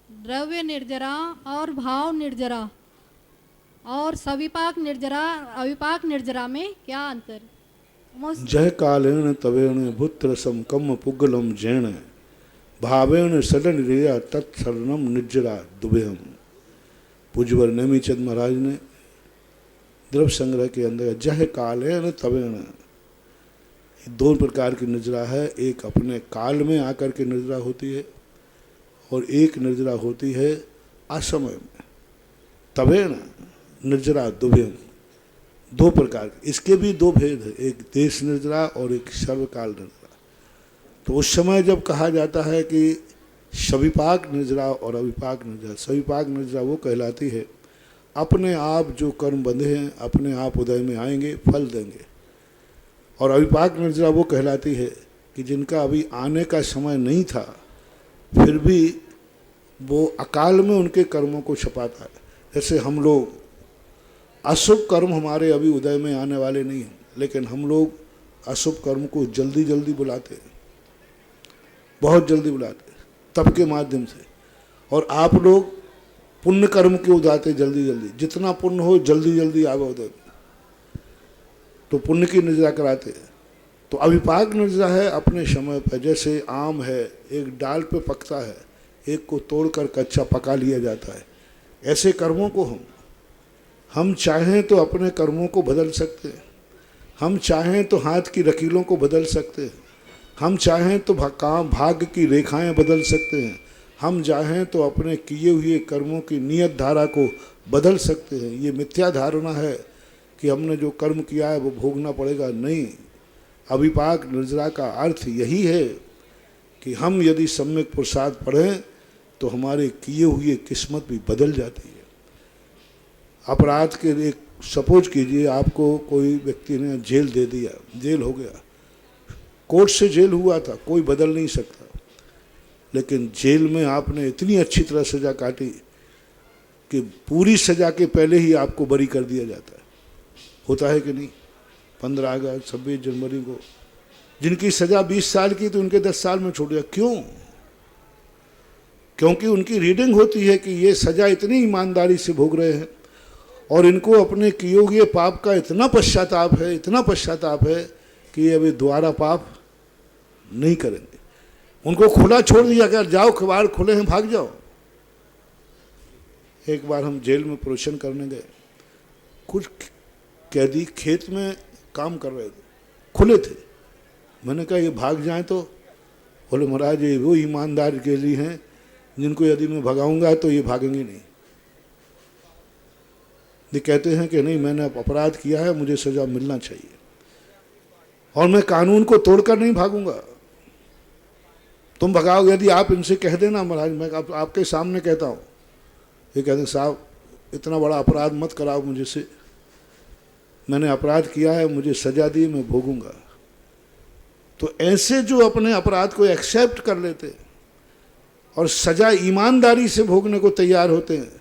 द्रव्य निर्जरा और भाव निर्जरा और सविपाक निर्जरा, अविपाक निर्जरा में क्या अंतर? जय कालेन तवेण भूत्र समकम पुगलम जैन भावेण सदन रिया तत्सरणम निर्जरा दुबेहम। पूज्यवर नेमीचंद महाराज ने द्रव्य संग्रह के अंदर जय कालेन तवेण, 2 प्रकार की निर्जरा है। एक अपने काल में आकर के निर्जरा होती है, और एक निर्जरा होती है असमय में। तवेण निर्जरा दुभेम, 2 प्रकार के। इसके भी 2 भेद है, एक देश निर्जरा और एक सर्वकाल निर्जरा। तो उस समय जब कहा जाता है कि सविपाक निर्जरा और अविपाक निर्जरा, सविपाक निर्जरा वो कहलाती है अपने आप जो कर्म बंधे हैं अपने आप उदय में आएंगे, फल देंगे। और अविपाक निर्जरा वो कहलाती है कि जिनका अभी आने का समय नहीं था, फिर भी वो अकाल में उनके कर्मों को छपाता है। जैसे हम लोग, अशुभ कर्म हमारे अभी उदय में आने वाले नहीं हैं, लेकिन हम लोग अशुभ कर्म को जल्दी जल्दी बुलाते हैं, बहुत जल्दी बुलाते हैं तप के माध्यम से। और आप लोग पुण्य कर्म के उदाते जल्दी जल्दी, जितना पुण्य हो जल्दी जल्दी आवे उदय में, तो पुण्य की निर्जरा कराते हैं। तो अविपाक निर्जरा है अपने समय पर। जैसे आम है, एक डाल पे पकता है, एक को तोड़कर कच्चा पका लिया जाता है, ऐसे कर्मों को हम चाहें तो अपने कर्मों को बदल सकते हैं, हम चाहें तो हाथ की लकीरों को बदल सकते हैं, हम चाहें तो भाग्य की रेखाएं बदल सकते हैं, हम चाहें तो अपने किए हुए कर्मों की नियत धारा को बदल सकते हैं। ये मिथ्या धारणा है कि हमने जो कर्म किया है वो भोगना पड़ेगा। नहीं, अविपाक निर्जरा का अर्थ यही है कि हम यदि सम्यक पुरुषार्थ पढ़ें तो हमारे किए हुए किस्मत भी बदल जाती है। अपराध के एक सपोज कीजिए आपको कोई व्यक्ति ने जेल दे दिया, जेल हो गया, कोर्ट से जेल हुआ था, कोई बदल नहीं सकता, लेकिन जेल में आपने इतनी अच्छी तरह सज़ा काटी कि पूरी सज़ा के पहले ही आपको बरी कर दिया जाता है। होता है कि नहीं? 15 अगस्त 26 जनवरी को जिनकी सज़ा 20 साल की तो उनके 10 साल में छोड़ दिया। क्यों? क्योंकि उनकी रीडिंग होती है कि ये सज़ा इतनी ईमानदारी से भोग रहे हैं और इनको अपने किए हुए पाप का इतना पश्चाताप है, इतना पश्चाताप है कि ये अभी दोबारा पाप नहीं करेंगे। उनको खुला छोड़ दिया कि जाओ, कबाड़ खुले हैं, भाग जाओ। एक बार हम जेल में प्रोशन करने गए, कुछ कैदी खेत में काम कर रहे थे, खुले थे। मैंने कहा ये भाग जाएं तो? बोले महाराज ये वो ईमानदार के लिए हैं जिनको यदि मैं भगाऊंगा तो ये भागेंगे नहीं। ये कहते हैं कि नहीं, मैंने अपराध किया है, मुझे सजा मिलना चाहिए और मैं कानून को तोड़कर नहीं भागूंगा। तुम भगाओगे, यदि आप इनसे कह देना महाराज, मैं आपके सामने कहता हूँ, ये कहते साहब इतना बड़ा अपराध मत कराओ मुझे से, मैंने अपराध किया है, मुझे सजा दी, मैं भोगूंगा। तो ऐसे जो अपने अपराध को एक्सेप्ट कर लेते और सजा ईमानदारी से भोगने को तैयार होते हैं,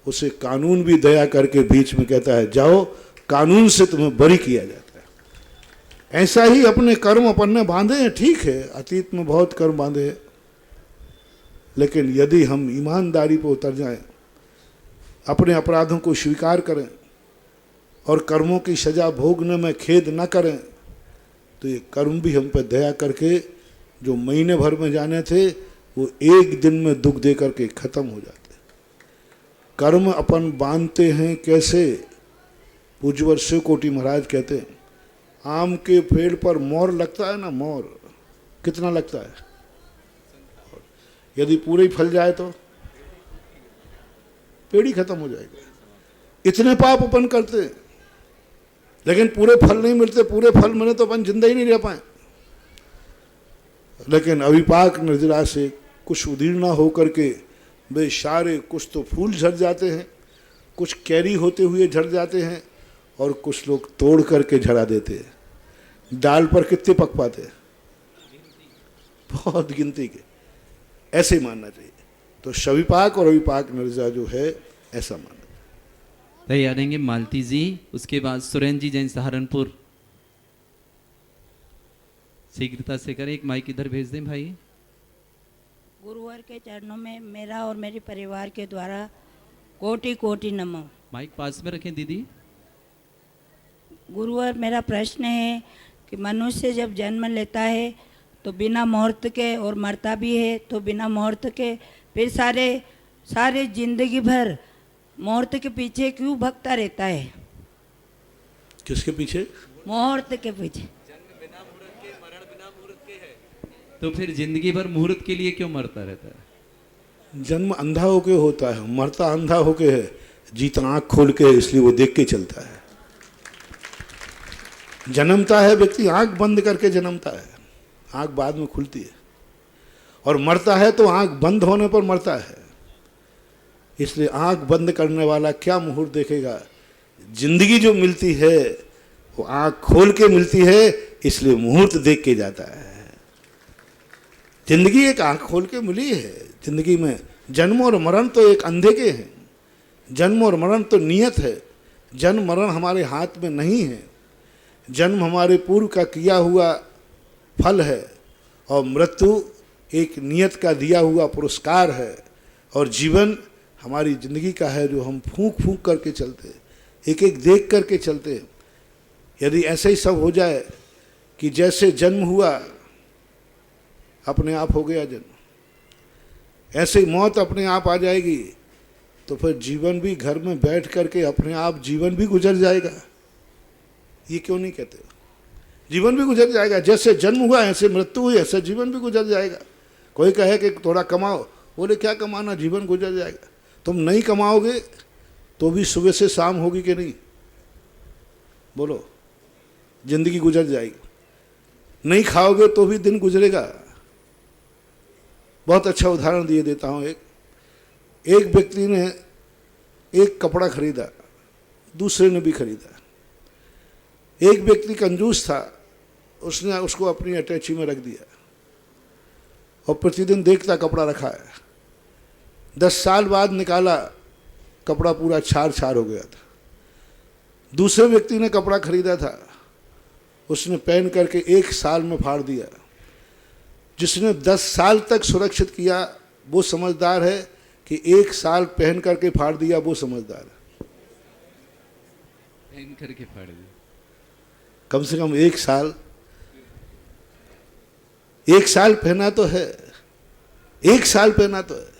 उसे कानून भी दया करके बीच में कहता है जाओ, कानून से तुम्हें बरी किया जाता है। ऐसा ही अपने कर्म अपन ने बांधे हैं, ठीक है, अतीत में बहुत कर्म बांधे हैं, लेकिन यदि हम ईमानदारी पर उतर जाएं, अपने अपराधों को स्वीकार करें और कर्मों की सजा भोगने में खेद न करें, तो ये कर्म भी हम पर दया करके जो महीने भर में जाने थे वो एक दिन में दुख दे करके खत्म हो जाते। कर्म अपन बांधते हैं कैसे? पूज्यवर शिव कोटि महाराज कहते हैं, आम के पेड़ पर मोर लगता है ना, मोर कितना लगता है? यदि पूरे ही फल जाए तो पेड़ ही खत्म हो जाएगा। इतने पाप अपन करते हैं लेकिन पूरे फल नहीं मिलते, पूरे फल मिले तो अपन जिंदा ही नहीं रह पाए। लेकिन अविपाक निर्जरा से कुछ उदीर्ण होकर के बेचारे कुछ तो फूल झड़ जाते हैं, कुछ कैरी होते हुए झड़ जाते हैं और कुछ लोग तोड़ करके झड़ा देते हैं। डाल पर कितने पक पाते हैं? बहुत गिनती के। ऐसे मानना चाहिए। तो शविपाक और अविपाक निर्जरा जो है ऐसा मानना। तैयार रहेंगे मालती जी, उसके बाद सुरेंद्र जी जैन सहारनपुर। शीघ्रता से करें, एक माइक इधर भेज दें भाई। गुरुवर के चरणों में मेरा और मेरे परिवार के द्वारा कोटि कोटि नमो। माइक पास में रखें दीदी। गुरुवर, मेरा प्रश्न है कि मनुष्य जब जन्म लेता है तो बिना मुहूर्त के, और मरता भी है तो बिना मुहूर्त के, फिर सारे जिंदगी भर मुहूर्त के पीछे क्यों भगता रहता है? किसके पीछे? मुहूर्त के पीछे। तो फिर जिंदगी भर मुहूर्त के लिए क्यों मरता रहता है? जन्म अंधा होके होता है, मरता अंधा होके है, जीता आंख खोल के, इसलिए वो देख के चलता है। जन्मता है व्यक्ति आंख बंद करके जन्मता है, आंख बाद में खुलती है, और मरता है तो आंख बंद होने पर मरता है। इसलिए आंख बंद करने वाला क्या मुहूर्त देखेगा? जिंदगी जो मिलती है वो आंख खोल के मिलती है, इसलिए मुहूर्त देख के जाता है। जिंदगी एक आंख खोल के मिली है। जिंदगी में जन्म और मरण तो एक अंधे के हैं। जन्म और मरण तो नियत है। जन्म मरण हमारे हाथ में नहीं है। जन्म हमारे पूर्व का किया हुआ फल है और मृत्यु एक नियत का दिया हुआ पुरस्कार है, और जीवन हमारी जिंदगी का है जो हम फूंक फूंक करके चलते, एक एक देख करके चलते। यदि ऐसे ही सब हो जाए कि जैसे जन्म हुआ अपने आप हो गया जन्म, ऐसे ही मौत अपने आप आ जाएगी, तो फिर जीवन भी घर में बैठ करके अपने आप जीवन भी गुजर जाएगा। ये क्यों नहीं कहते? जीवन भी गुजर जाएगा, जैसे जन्म हुआ ऐसे मृत्यु हुई, ऐसे जीवन भी गुजर जाएगा। कोई कहे कि थोड़ा कमाओ, बोले क्या कमाना, जीवन गुजर जाएगा। तुम नहीं कमाओगे तो भी सुबह से शाम होगी कि नहीं? बोलो, जिंदगी गुजर जाएगी। नहीं खाओगे तो भी दिन गुजरेगा। बहुत अच्छा उदाहरण दिए देता हूँ। एक व्यक्ति ने एक कपड़ा खरीदा, दूसरे ने भी खरीदा। एक व्यक्ति कंजूस था, उसने उसको अपनी अटैची में रख दिया और प्रतिदिन देखता कपड़ा रखा है। 10 साल बाद निकाला, कपड़ा पूरा छार छार हो गया था। दूसरे व्यक्ति ने कपड़ा खरीदा था, उसने पहन करके 1 साल में फाड़ दिया। जिसने 10 साल तक सुरक्षित किया वो समझदार है, कि 1 साल पहन करके फाड़ दिया वो समझदार है। पहन करके फाड़ दिया, कम से कम 1 साल, 1 साल पहना तो है, 1 साल पहना तो है।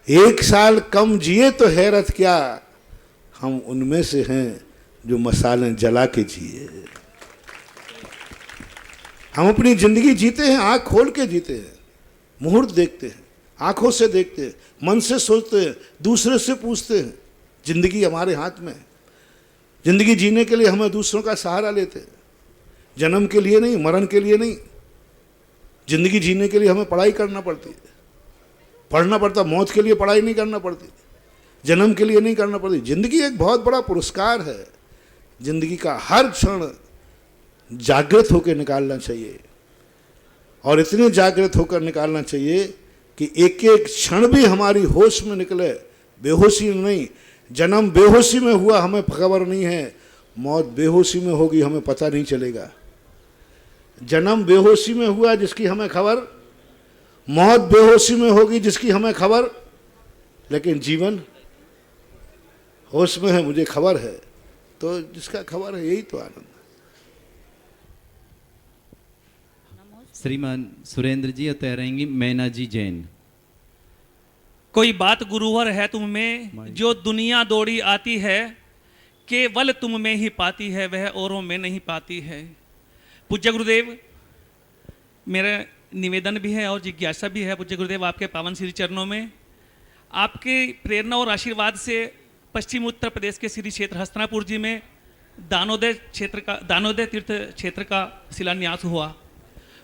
1 साल कम जिए तो हैरत क्या, हम उनमें से हैं जो मसाले जला के जिए। हम अपनी जिंदगी जीते हैं, आंख खोल के जीते हैं, मुहूर्त देखते हैं, आंखों से देखते हैं, मन से सोचते हैं, दूसरे से पूछते हैं। जिंदगी हमारे हाथ में है। जिंदगी जीने के लिए हमें दूसरों का सहारा लेते हैं, जन्म के लिए नहीं, मरण के लिए नहीं। जिंदगी जीने के लिए हमें पढ़ाई करना पड़ती है, पढ़ना पड़ता, मौत के लिए पढ़ाई नहीं करना पड़ती, जन्म के लिए नहीं करना पड़ती। जिंदगी एक बहुत बड़ा पुरस्कार है। जिंदगी का हर क्षण जागृत होकर निकालना चाहिए, और इतने जागृत होकर निकालना चाहिए कि एक एक क्षण भी हमारी होश में निकले, बेहोशी में नहीं। जन्म बेहोशी में हुआ हमें खबर नहीं है, मौत बेहोशी में होगी हमें पता नहीं चलेगा। जन्म बेहोशी में हुआ जिसकी हमें खबर, मौत बेहोशी में होगी जिसकी हमें खबर, लेकिन जीवन होश में है, मुझे खबर है। तो जिसका खबर है, यही तो आनंद। श्रीमान सुरेंद्र जी और तैयारेंगी मैना जी जैन। कोई बात गुरुवर है तुम में, जो दुनिया दौड़ी आती है, केवल तुम में ही पाती है, वह औरों में नहीं पाती है। पूज्य गुरुदेव, मेरा निवेदन भी है और जिज्ञासा भी है पूज्य गुरुदेव आपके पावन श्री चरणों में। आपके प्रेरणा और आशीर्वाद से पश्चिम उत्तर प्रदेश के श्री क्षेत्र हस्तिनापुर जी में दानोदय तीर्थ क्षेत्र का शिलान्यास हुआ।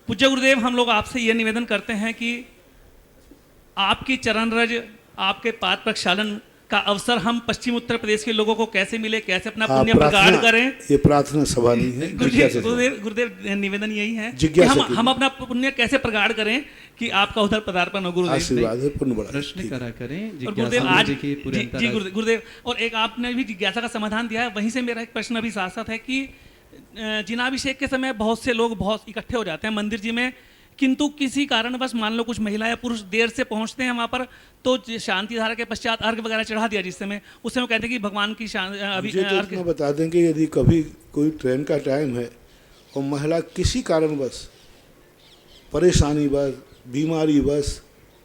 पूज्य गुरुदेव, हम लोग आपसे ये निवेदन करते हैं कि आपकी चरण रज, आपके पाद प्रक्षालन का अवसर हम पश्चिम उत्तर प्रदेश के लोगों को कैसे मिले, कैसे अपना पुण्य प्रगाढ़ करें। ये प्रार्थना सभा नहीं है। गुरुदेव निवेदन यही है कि हम अपना पुण्य कैसे प्रगाढ़ करें कि आपका उधर पदार्पण हो। गुरुदेव आशीर्वाद है, पुण्य बढ़ा। प्रश्न करा करें। और गुरुदेव आज जी गुरुदेव, और एक आपने भी जिज्ञासा का समाधान दिया है, वहीं से मेरा एक प्रश्न अभी साथ साथ है कि जिनाभिषेक के समय बहुत से लोग बहुत इकट्ठे हो जाते हैं मंदिर जी में, किंतु किसी कारणवश मान लो कुछ महिला या पुरुष देर से पहुंचते हैं वहाँ पर, तो शांति धारा के पश्चात अर्घ वगैरह चढ़ा दिया, जिस समय उस समय कहते हैं कि भगवान की अभी तो बता दें कि यदि कभी कोई ट्रेन का टाइम है और महिला किसी कारणवश, परेशानी बस, बीमारी बस,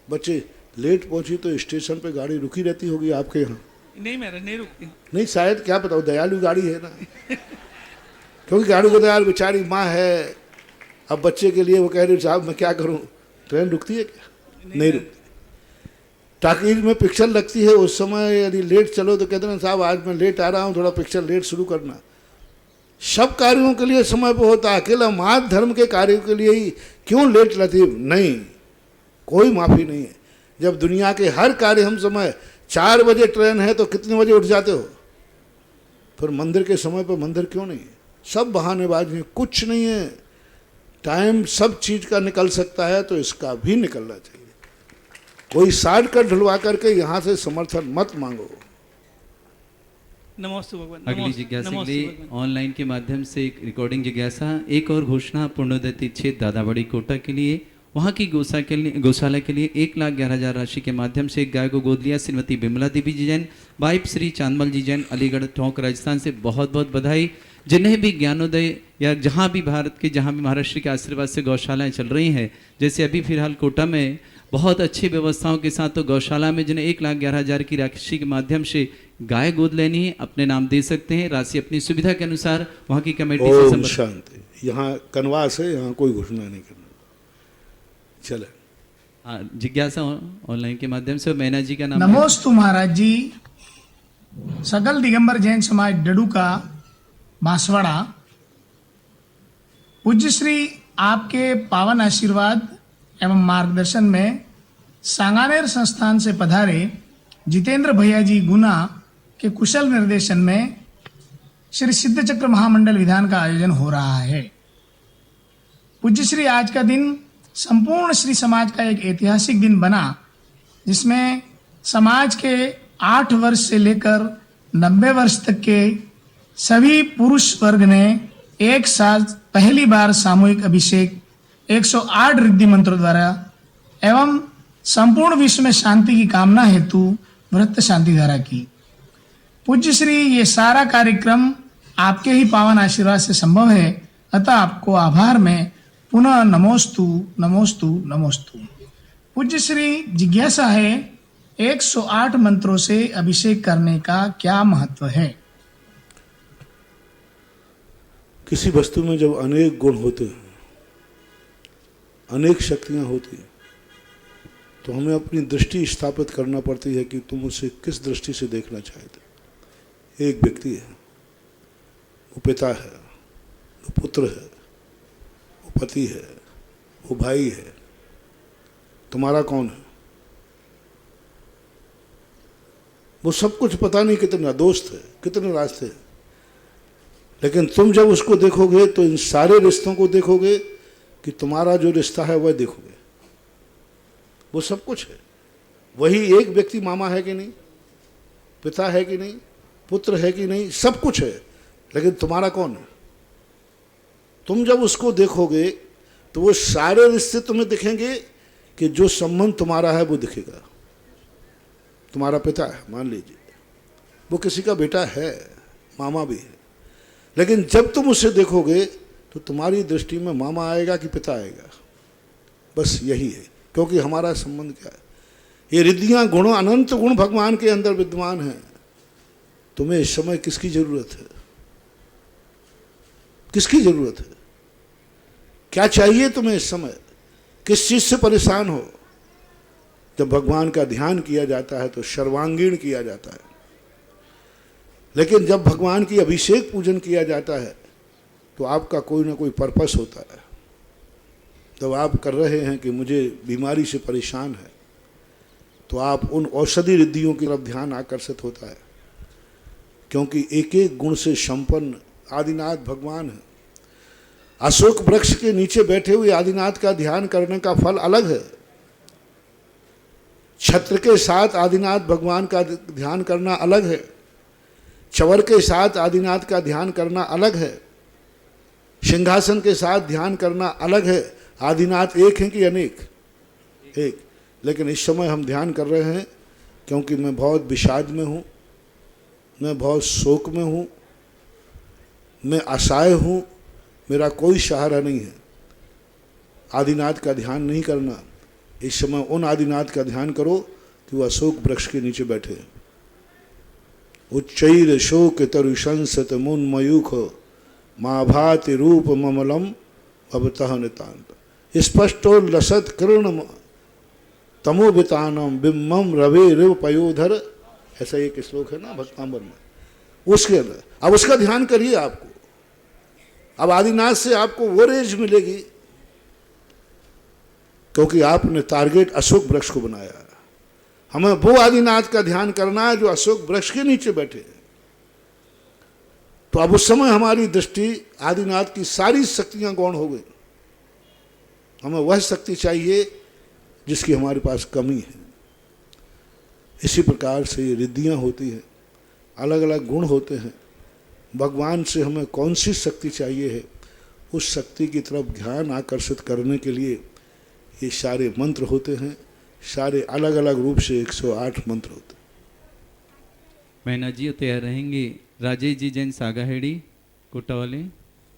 बच्चे लेट पहुंची, तो स्टेशन पे गाड़ी रुकी रहती होगी आपके यहाँ? नहीं, मेरा नहीं रुकती। नहीं, शायद क्या पता, दयालु गाड़ी है ना। क्योंकि गाड़ी को दयालु, बेचारी माँ है, अब बच्चे के लिए वो कह रही साहब मैं क्या करूं, ट्रेन रुकती है क्या? नहीं रुकती। टाकीज में पिक्चर लगती है, उस समय यदि लेट चलो तो कहते ना साहब आज मैं लेट आ रहा हूं, थोड़ा पिक्चर लेट शुरू करना। सब कार्यों के लिए समय पर होता है, अकेला मात धर्म के कार्यों के लिए ही क्यों लेट लतीफ? नहीं, कोई माफ़ी नहीं है। जब दुनिया के हर कार्य हम समय 4 बजे ट्रेन है तो कितने बजे उठ जाते हो? फिर मंदिर के समय पर मंदिर क्यों नहीं? सब बहानेबाजी, कुछ नहीं है। टाइम सब चीज का निकल सकता है, तो इसका भी निकलना चाहिए। कोई शॉर्टकट ढुलवा करके यहाँ से समर्थन मत मांगो। नमोस्तु भगवान। अगली जिज्ञासा के लिए ऑनलाइन के माध्यम से एक रिकॉर्डिंग जिज्ञासा। एक और घोषणा पूर्णोदय तीर्थ दादाबड़ी कोटा के लिए, वहाँ की गौशाला के लिए 1,11,000 राशि के माध्यम से एक गाय को गोद लिया श्रीमती बिमला देवी जी जैन, वाइफ श्री चांदमल जी जैन, अलीगढ़ टोंक राजस्थान से बहुत बहुत बधाई। जिन्हें भी ज्ञानोदय या जहाँ भी भारत के जहाँ भी महाराष्ट्र के आशीर्वाद से गौशालाएं चल रही हैं, जैसे अभी फिलहाल कोटा में बहुत अच्छी व्यवस्थाओं के साथ तो गौशाला में जिन्हें 1,11,000 की राशि के माध्यम से गाय गोद लेनी है अपने नाम दे सकते हैं, राशि अपनी सुविधा के अनुसार वहाँ की कमेटी से ओम संपर्क। शांति। यहाँ कनवास है, यहाँ कोई घोषणा नहीं करना। चले जिज्ञासा ऑनलाइन के माध्यम से मैना जी का नाम नमोस्तु महाराज जी। सकल दिगंबर जैन समाज डडुका बांसवाड़ा, पूज्य श्री आपके पावन आशीर्वाद एवं मार्गदर्शन में सांगानेर संस्थान से पधारे जितेंद्र भैया जी गुना के कुशल निर्देशन में श्री सिद्ध चक्र महामंडल विधान का आयोजन हो रहा है। पूज्य श्री आज का दिन संपूर्ण श्री समाज का एक ऐतिहासिक दिन बना, जिसमें समाज के 8 वर्ष से लेकर 90 वर्ष तक के सभी पुरुष वर्ग ने एक साथ पहली बार सामूहिक अभिषेक 108 रिद्धि मंत्रों द्वारा एवं संपूर्ण विश्व में शांति की कामना हेतु व्रत शांति धारा की। पूज्य श्री ये सारा कार्यक्रम आपके ही पावन आशीर्वाद से संभव है, अतः आपको आभार में पुनः नमोस्तु नमोस्तु नमोस्तु। पूज्य श्री जिज्ञासा है, 108 मंत्रों से अभिषेक करने का क्या महत्व है? किसी वस्तु में जब अनेक गुण होते हैं, अनेक शक्तियां होती हैं, तो हमें अपनी दृष्टि स्थापित करना पड़ती है कि तुम उसे किस दृष्टि से देखना चाहते। एक व्यक्ति है, वो पिता है, वो पुत्र है, वो पति है, वो भाई है, तुम्हारा कौन है? वो सब कुछ पता नहीं कितना दोस्त है, कितने रास्ते हैं, लेकिन तुम जब उसको देखोगे तो इन सारे रिश्तों को देखोगे कि तुम्हारा जो रिश्ता है वह देखोगे, वो सब कुछ है। वही एक व्यक्ति मामा है कि नहीं, पिता है कि नहीं, पुत्र है कि नहीं, सब कुछ है, लेकिन तुम्हारा कौन है? तुम जब उसको देखोगे तो वो सारे रिश्ते तुम्हें दिखेंगे कि जो संबंध तुम्हारा है वो दिखेगा। तुम्हारा पिता है, मान लीजिए, वो किसी का बेटा है, मामा भी है, लेकिन जब तुम उसे देखोगे तो तुम्हारी दृष्टि में मामा आएगा कि पिता आएगा। बस यही है, क्योंकि हमारा संबंध क्या है? ये रिद्धियां गुण, अनंत गुण भगवान के अंदर विद्यमान हैं। तुम्हें इस समय किसकी जरूरत है? किसकी जरूरत है? क्या चाहिए तुम्हें इस समय? किस चीज से परेशान हो? जब भगवान का ध्यान किया जाता है तो सर्वांगीण किया जाता है, लेकिन जब भगवान की अभिषेक पूजन किया जाता है तो आपका कोई ना कोई पर्पस होता है। जब आप कर रहे हैं कि मुझे बीमारी से परेशान है, तो आप उन औषधि रिद्धियों की तरफ ध्यान आकर्षित होता है, क्योंकि एक एक गुण से संपन्न आदिनाथ भगवान है। अशोक वृक्ष के नीचे बैठे हुए आदिनाथ का ध्यान करने का फल अलग है। छत्र के साथ आदिनाथ भगवान का ध्यान करना अलग है, चवर के साथ आदिनाथ का ध्यान करना अलग है, सिंहासन के साथ ध्यान करना अलग है। आदिनाथ एक हैं कि अनेक? एक। लेकिन इस समय हम ध्यान कर रहे हैं क्योंकि मैं बहुत विषाद में हूँ, मैं बहुत शोक में हूँ, मैं असहाय हूँ, मेरा कोई सहारा नहीं है। आदिनाथ का ध्यान नहीं करना, इस समय उन आदिनाथ का ध्यान करो कि वो अशोक वृक्ष के नीचे बैठे हैं। उच्चैर शोक तरुशंसत मुन मयूख माभाति रूप ममलम भवतः नितांत स्पष्टो लसत किरण तमोबितानम बिम्बम रवे रिव पयोधर, ऐसा एक श्लोक है ना भक्तांबर में, उसके अंदर अब उसका ध्यान करिए। आपको अब आदिनाथ से आपको वो रेंज मिलेगी, क्योंकि आपने टारगेट अशोक वृक्ष को बनाया। हमें वो आदिनाथ का ध्यान करना है जो अशोक वृक्ष के नीचे बैठे हैं। तो अब उस समय हमारी दृष्टि आदिनाथ की सारी शक्तियां गौण हो गई। हमें वह शक्ति चाहिए जिसकी हमारे पास कमी है। इसी प्रकार से ये रिद्धियां होती हैं, अलग अलग गुण होते हैं। भगवान से हमें कौन सी शक्ति चाहिए है, उस शक्ति की तरफ ध्यान आकर्षित करने के लिए ये सारे मंत्र होते हैं। सारे अलग अलग रूप से 108 मंत्र होते हैं। मैना जी तैयार रहेंगे। राजेश जी जैन सागाहेड़ी कोटा वाले।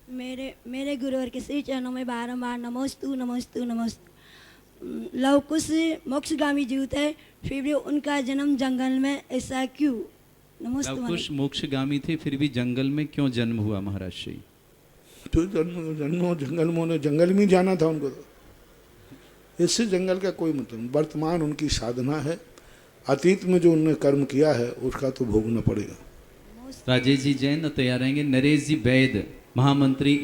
मेरे मेरे गुरुवर के श्री चरणों में बारंबार नमोस्तु नमोस्तु नमोस्तु। लव कुश मोक्षगामी जीवित है, फिर भी उनका जन्म जंगल में, ऐसा क्यों? नमोस्तु। लवकुश मोक्षगामी थे, फिर भी जंगल में क्यों जन्म हुआ महाराज श्री? तो जन्म जंगल में, उन्हें जंगल में ही जाना था उनको, तो इससे जंगल का कोई मतलब। वर्तमान उनकी साधना है, अतीत में जो उन्होंने कर्म किया है उसका तो भोगना पड़ेगा। राजेश जी जैन तैयार रहेंगे। नरेश जी वैद, महामंत्री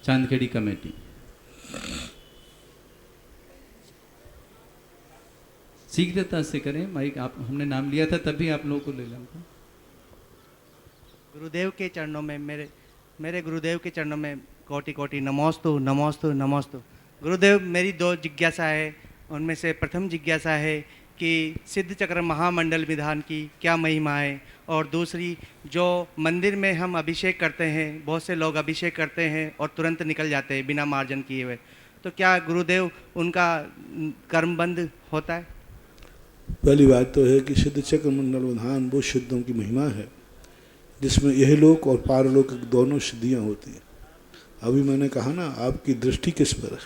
चांदखेड़ी कमेटी। शीघ्रता से करें माइक, आप हमने नाम लिया था तभी आप लोगों को ले लें। गुरुदेव के चरणों में मेरे गुरुदेव के चरणों में कोटि कोटि नमोस्तु नमोस्तु नमोस्तु। गुरुदेव, मेरी 2 जिज्ञासा है। उनमें से प्रथम जिज्ञासा है कि सिद्ध चक्र महामंडल विधान की क्या महिमा है, और दूसरी, जो मंदिर में हम अभिषेक करते हैं, बहुत से लोग अभिषेक करते हैं और तुरंत निकल जाते हैं बिना मार्जन किए हुए, तो क्या गुरुदेव उनका कर्मबंध होता है? पहली बात तो है कि सिद्ध चक्र मंडल विधान वो सिद्धों की महिमा है जिसमें यह लोक और पारलोक दोनों सिद्धियाँ होती हैं। अभी मैंने कहा ना, आपकी दृष्टि किस पर है।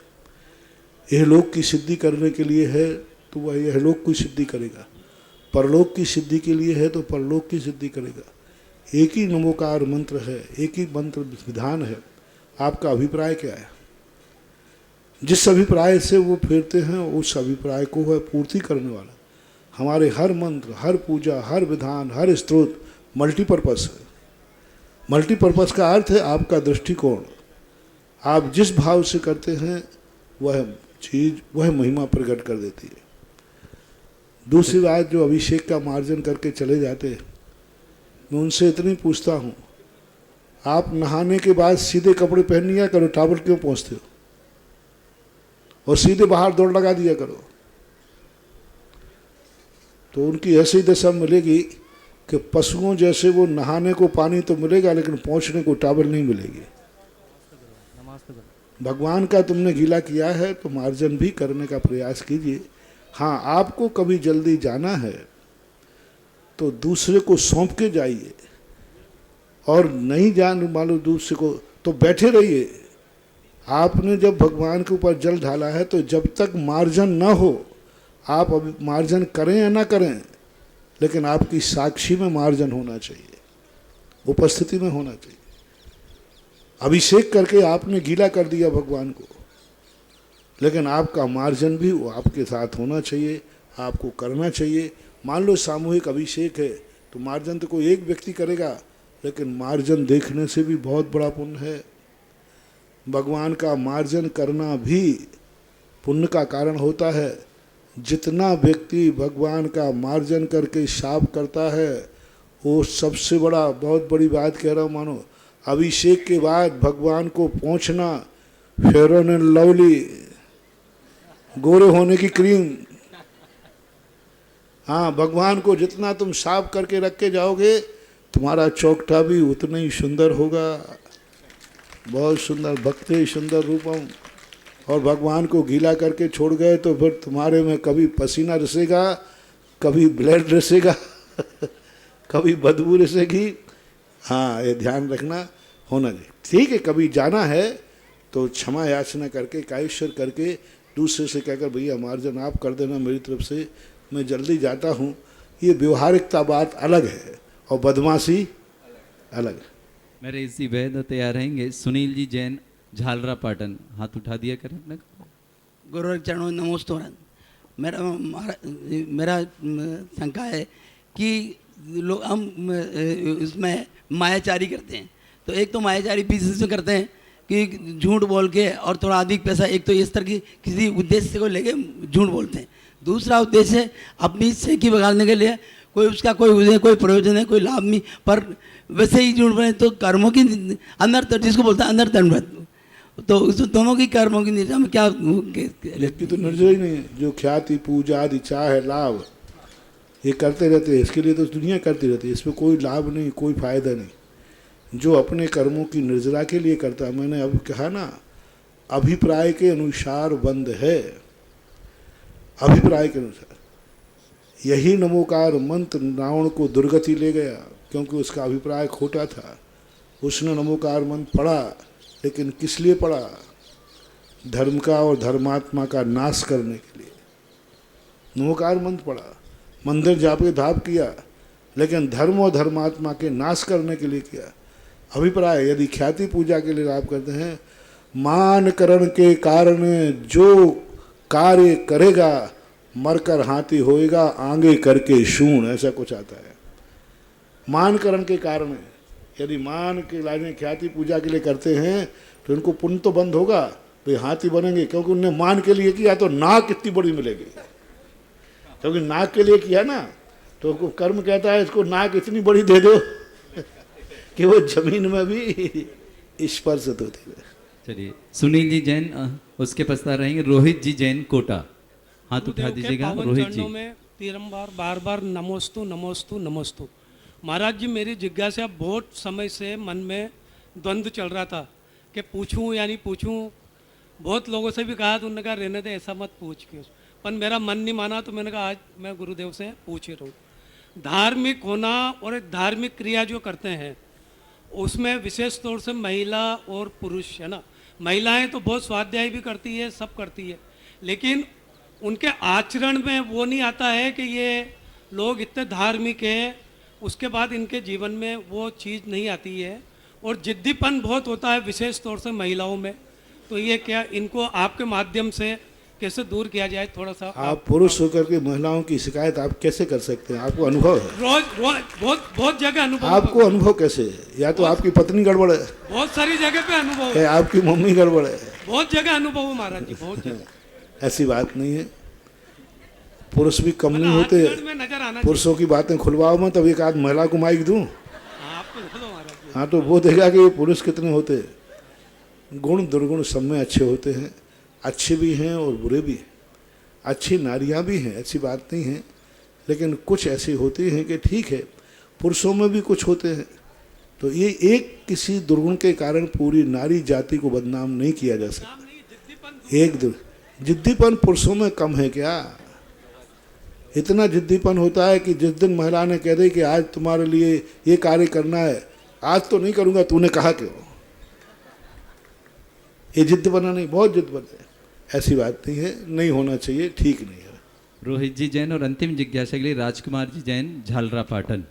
यह लोक की सिद्धि करने के लिए है तो वह यह लोक की सिद्धि करेगा, परलोक की सिद्धि के लिए है तो परलोक की सिद्धि करेगा। एक ही नमोकार मंत्र है, एक ही मंत्र विधान है। आपका अभिप्राय क्या है? जिस अभिप्राय से वो फेरते हैं उस अभिप्राय को वह पूर्ति करने वाला। हमारे हर मंत्र, हर पूजा, हर विधान, हर स्तोत्र मल्टीपर्पस है। मल्टीपर्पस का अर्थ है आपका दृष्टिकोण। आप जिस भाव से करते हैं वह चीज, वह महिमा प्रकट कर देती है। दूसरी बात, जो अभिषेक का मार्जन करके चले जाते हैं, मैं उनसे इतनी पूछता हूँ, आप नहाने के बाद सीधे कपड़े पहन लिया करो, टावल क्यों पहुँचते हो? और सीधे बाहर दौड़ लगा दिया करो, तो उनकी ऐसी दशा मिलेगी कि पशुओं जैसे वो नहाने को पानी तो मिलेगा लेकिन पहुँचने को टावल नहीं मिलेगी। भगवान का तुमने गीला किया है तो मार्जन भी करने का प्रयास कीजिए। हाँ, आपको कभी जल्दी जाना है तो दूसरे को सौंप के जाइए, और नहीं जान मालूम दूसरे को तो बैठे रहिए। आपने जब भगवान के ऊपर जल ढाला है तो जब तक मार्जन न हो, आप अभी मार्जन करें या ना करें, लेकिन आपकी साक्षी में मार्जन होना चाहिए, उपस्थिति में होना चाहिए। अभिषेक करके आपने गीला कर दिया भगवान को, लेकिन आपका मार्जन भी वो आपके साथ होना चाहिए, आपको करना चाहिए। मान लो सामूहिक अभिषेक है तो मार्जन तो कोई एक व्यक्ति करेगा, लेकिन मार्जन देखने से भी बहुत बड़ा पुण्य है। भगवान का मार्जन करना भी पुण्य का कारण होता है। जितना व्यक्ति भगवान का मार्जन करके साफ करता है, वो सबसे बड़ा, बहुत बड़ी बात कह रहा हूँ, मानो अभिषेक के बाद भगवान को पहुँचना, फेयर एंड लवली, गोरे होने की क्रीम, हाँ, भगवान को जितना तुम साफ करके रख के जाओगे, तुम्हारा चौकटा भी उतना ही सुंदर होगा। बहुत सुंदर, भक्ति सुंदर रूपम। और भगवान को गीला करके छोड़ गए तो फिर तुम्हारे में कभी पसीना रिसेगा, कभी ब्लड रिसेगा कभी बदबू रिसेगी। हाँ, ये ध्यान रखना होना चाहिए। ठीक है, कभी जाना है तो क्षमा याचना करके, कायेश्वर करके, दूसरे से कहकर भैया मार्जन आप कर देना मेरी तरफ से, मैं जल्दी जाता हूँ। ये व्यवहारिकता बात अलग है और बदमाशी अलग है। मेरे इसी वैद तैयार रहेंगे। सुनील जी जैन, झालरा पाटन, हाथ उठा दिया करें अपने। गुरु चरणों नमोस्तोरन। मेरा शंका है कि लोग हम इसमें मायाचारी करते हैं, तो एक तो मायाचारी पीछे से करते हैं कि झूठ बोल के और थोड़ा अधिक पैसा, एक तो इस तरह की किसी उद्देश्य को लेके झूठ बोलते हैं। दूसरा उद्देश्य अपनी सेकी बगाड़ने के लिए, कोई उसका कोई प्रयोजन है, कोई लाभ नहीं, पर वैसे ही झूठ बोले तो कर्मों की अंदर, जिसको बोलता है अंदर तंडवत, तो उस दोनों की कर्मों की निर्जा में क्या व्यक्ति तो निर्जय ही नहीं है। जो ख्याति, पूजा आदि, चाहे लाभ, ये करते रहते हैं, इसके लिए तो दुनिया करती रहती है, इसमें कोई लाभ नहीं, कोई फायदा नहीं। जो अपने कर्मों की निर्जरा के लिए करता है, मैंने अब कहा ना, अभिप्राय के अनुसार बंद है, अभिप्राय के अनुसार। यही नमोकार मंत्र रावण को दुर्गति ले गया, क्योंकि उसका अभिप्राय खोटा था। उसने नमोकार मंत्र पढ़ा, लेकिन किस लिए पढ़ा? धर्म का और धर्मात्मा का नाश करने के लिए नमोकार मंत्र पढ़ा, मंदिर जाके धाप किया, लेकिन धर्म और धर्मात्मा के नाश करने के लिए किया। अभिप्राय, यदि ख्याति पूजा के लिए आप करते हैं, मान करण के कारण जो कार्य करेगा मरकर हाथी होएगा, आगे करके शूण, ऐसा कुछ आता है। मान करण के कारण, यदि मान के लाने ख्याति पूजा के लिए करते हैं तो इनको पुण्य तो बंद होगा, तो हाथी बनेंगे, क्योंकि उनने मान के लिए किया तो नाक इतनी बड़ी मिलेगी। क्योंकि नाक के लिए किया ना, तो कर्म कहता है इसको नाक इतनी बड़ी दे दो कि वो जमीन में भी स्पर्शित होती है। चलिए, सुनील जी जैन, उसके पश्चात रहेंगे रोहित जी जैन कोटा। हाथ उठा दीजिएगा रोहित जी। में बार बार नमोस्तु नमोस्तु नमोस्तु। महाराज जी, मेरी जिज्ञासा बहुत समय से मन में द्वंद्व चल रहा था कि पूछूं या नहीं पूछूं। बहुत लोगों से भी कहा तो उन्होंने कहा रहने दे, ऐसा मत पूछ के, पर मेरा मन नहीं माना, तो मैंने कहा आज मैं गुरुदेव से पूछ ही रहूँ। धार्मिक होना और एक धार्मिक क्रिया जो करते हैं उसमें विशेष तौर से महिला और पुरुष है ना, महिलाएं तो बहुत स्वाध्याय भी करती है, सब करती है, लेकिन उनके आचरण में वो नहीं आता है कि ये लोग इतने धार्मिक हैं, उसके बाद इनके जीवन में वो चीज़ नहीं आती है। और जिद्दीपन बहुत होता है विशेष तौर से महिलाओं में, तो ये क्या इनको आपके माध्यम से कैसे दूर किया जाए? थोड़ा सा आप पुरुष होकर के महिलाओं की शिकायत आप कैसे कर सकते हैं? आपको अनुभव है? रोज बहुत जगह अनुभव। आपको अनुभव कैसे है? या तो आपकी पत्नी गड़बड़ है, बहुत सारी जगह पे अनुभव है, आपकी मम्मी गड़बड़ है, बहुत जगह अनुभव है महाराज जी, बहुत जगह। ऐसी बात नहीं है, पुरुष भी कम नहीं होते। पुरुषों की बातें खुलवाओ मैं, तब एक आध महिला को माइक दूं। हाँ, तो वो देगा कि पुरुष कितने होते हैं। गुण दुर्गुण सब में अच्छे होते हैं, अच्छे भी हैं और बुरे भी हैं। अच्छी नारियां भी हैं, ऐसी बात नहीं है, लेकिन कुछ ऐसी होती हैं कि ठीक है, पुरुषों में भी कुछ होते हैं। तो ये एक किसी दुर्गुण के कारण पूरी नारी जाति को बदनाम नहीं किया जा सकता। एक जिद्दीपन पुरुषों में कम है क्या? इतना जिद्दीपन होता है कि जिस दिन महिला ने कह दी कि आज तुम्हारे लिए ये कार्य करना है, आज तो नहीं करूँगा, तूने कहा क्यों? ये जिद्द बना नहीं, बहुत जिद्द बना है। ऐसी बात नहीं है, नहीं होना चाहिए, ठीक नहीं है। रोहित जी जैन और अंतिम जिज्ञासा के लिए राजकुमार जी जैन, झालरा पाटन।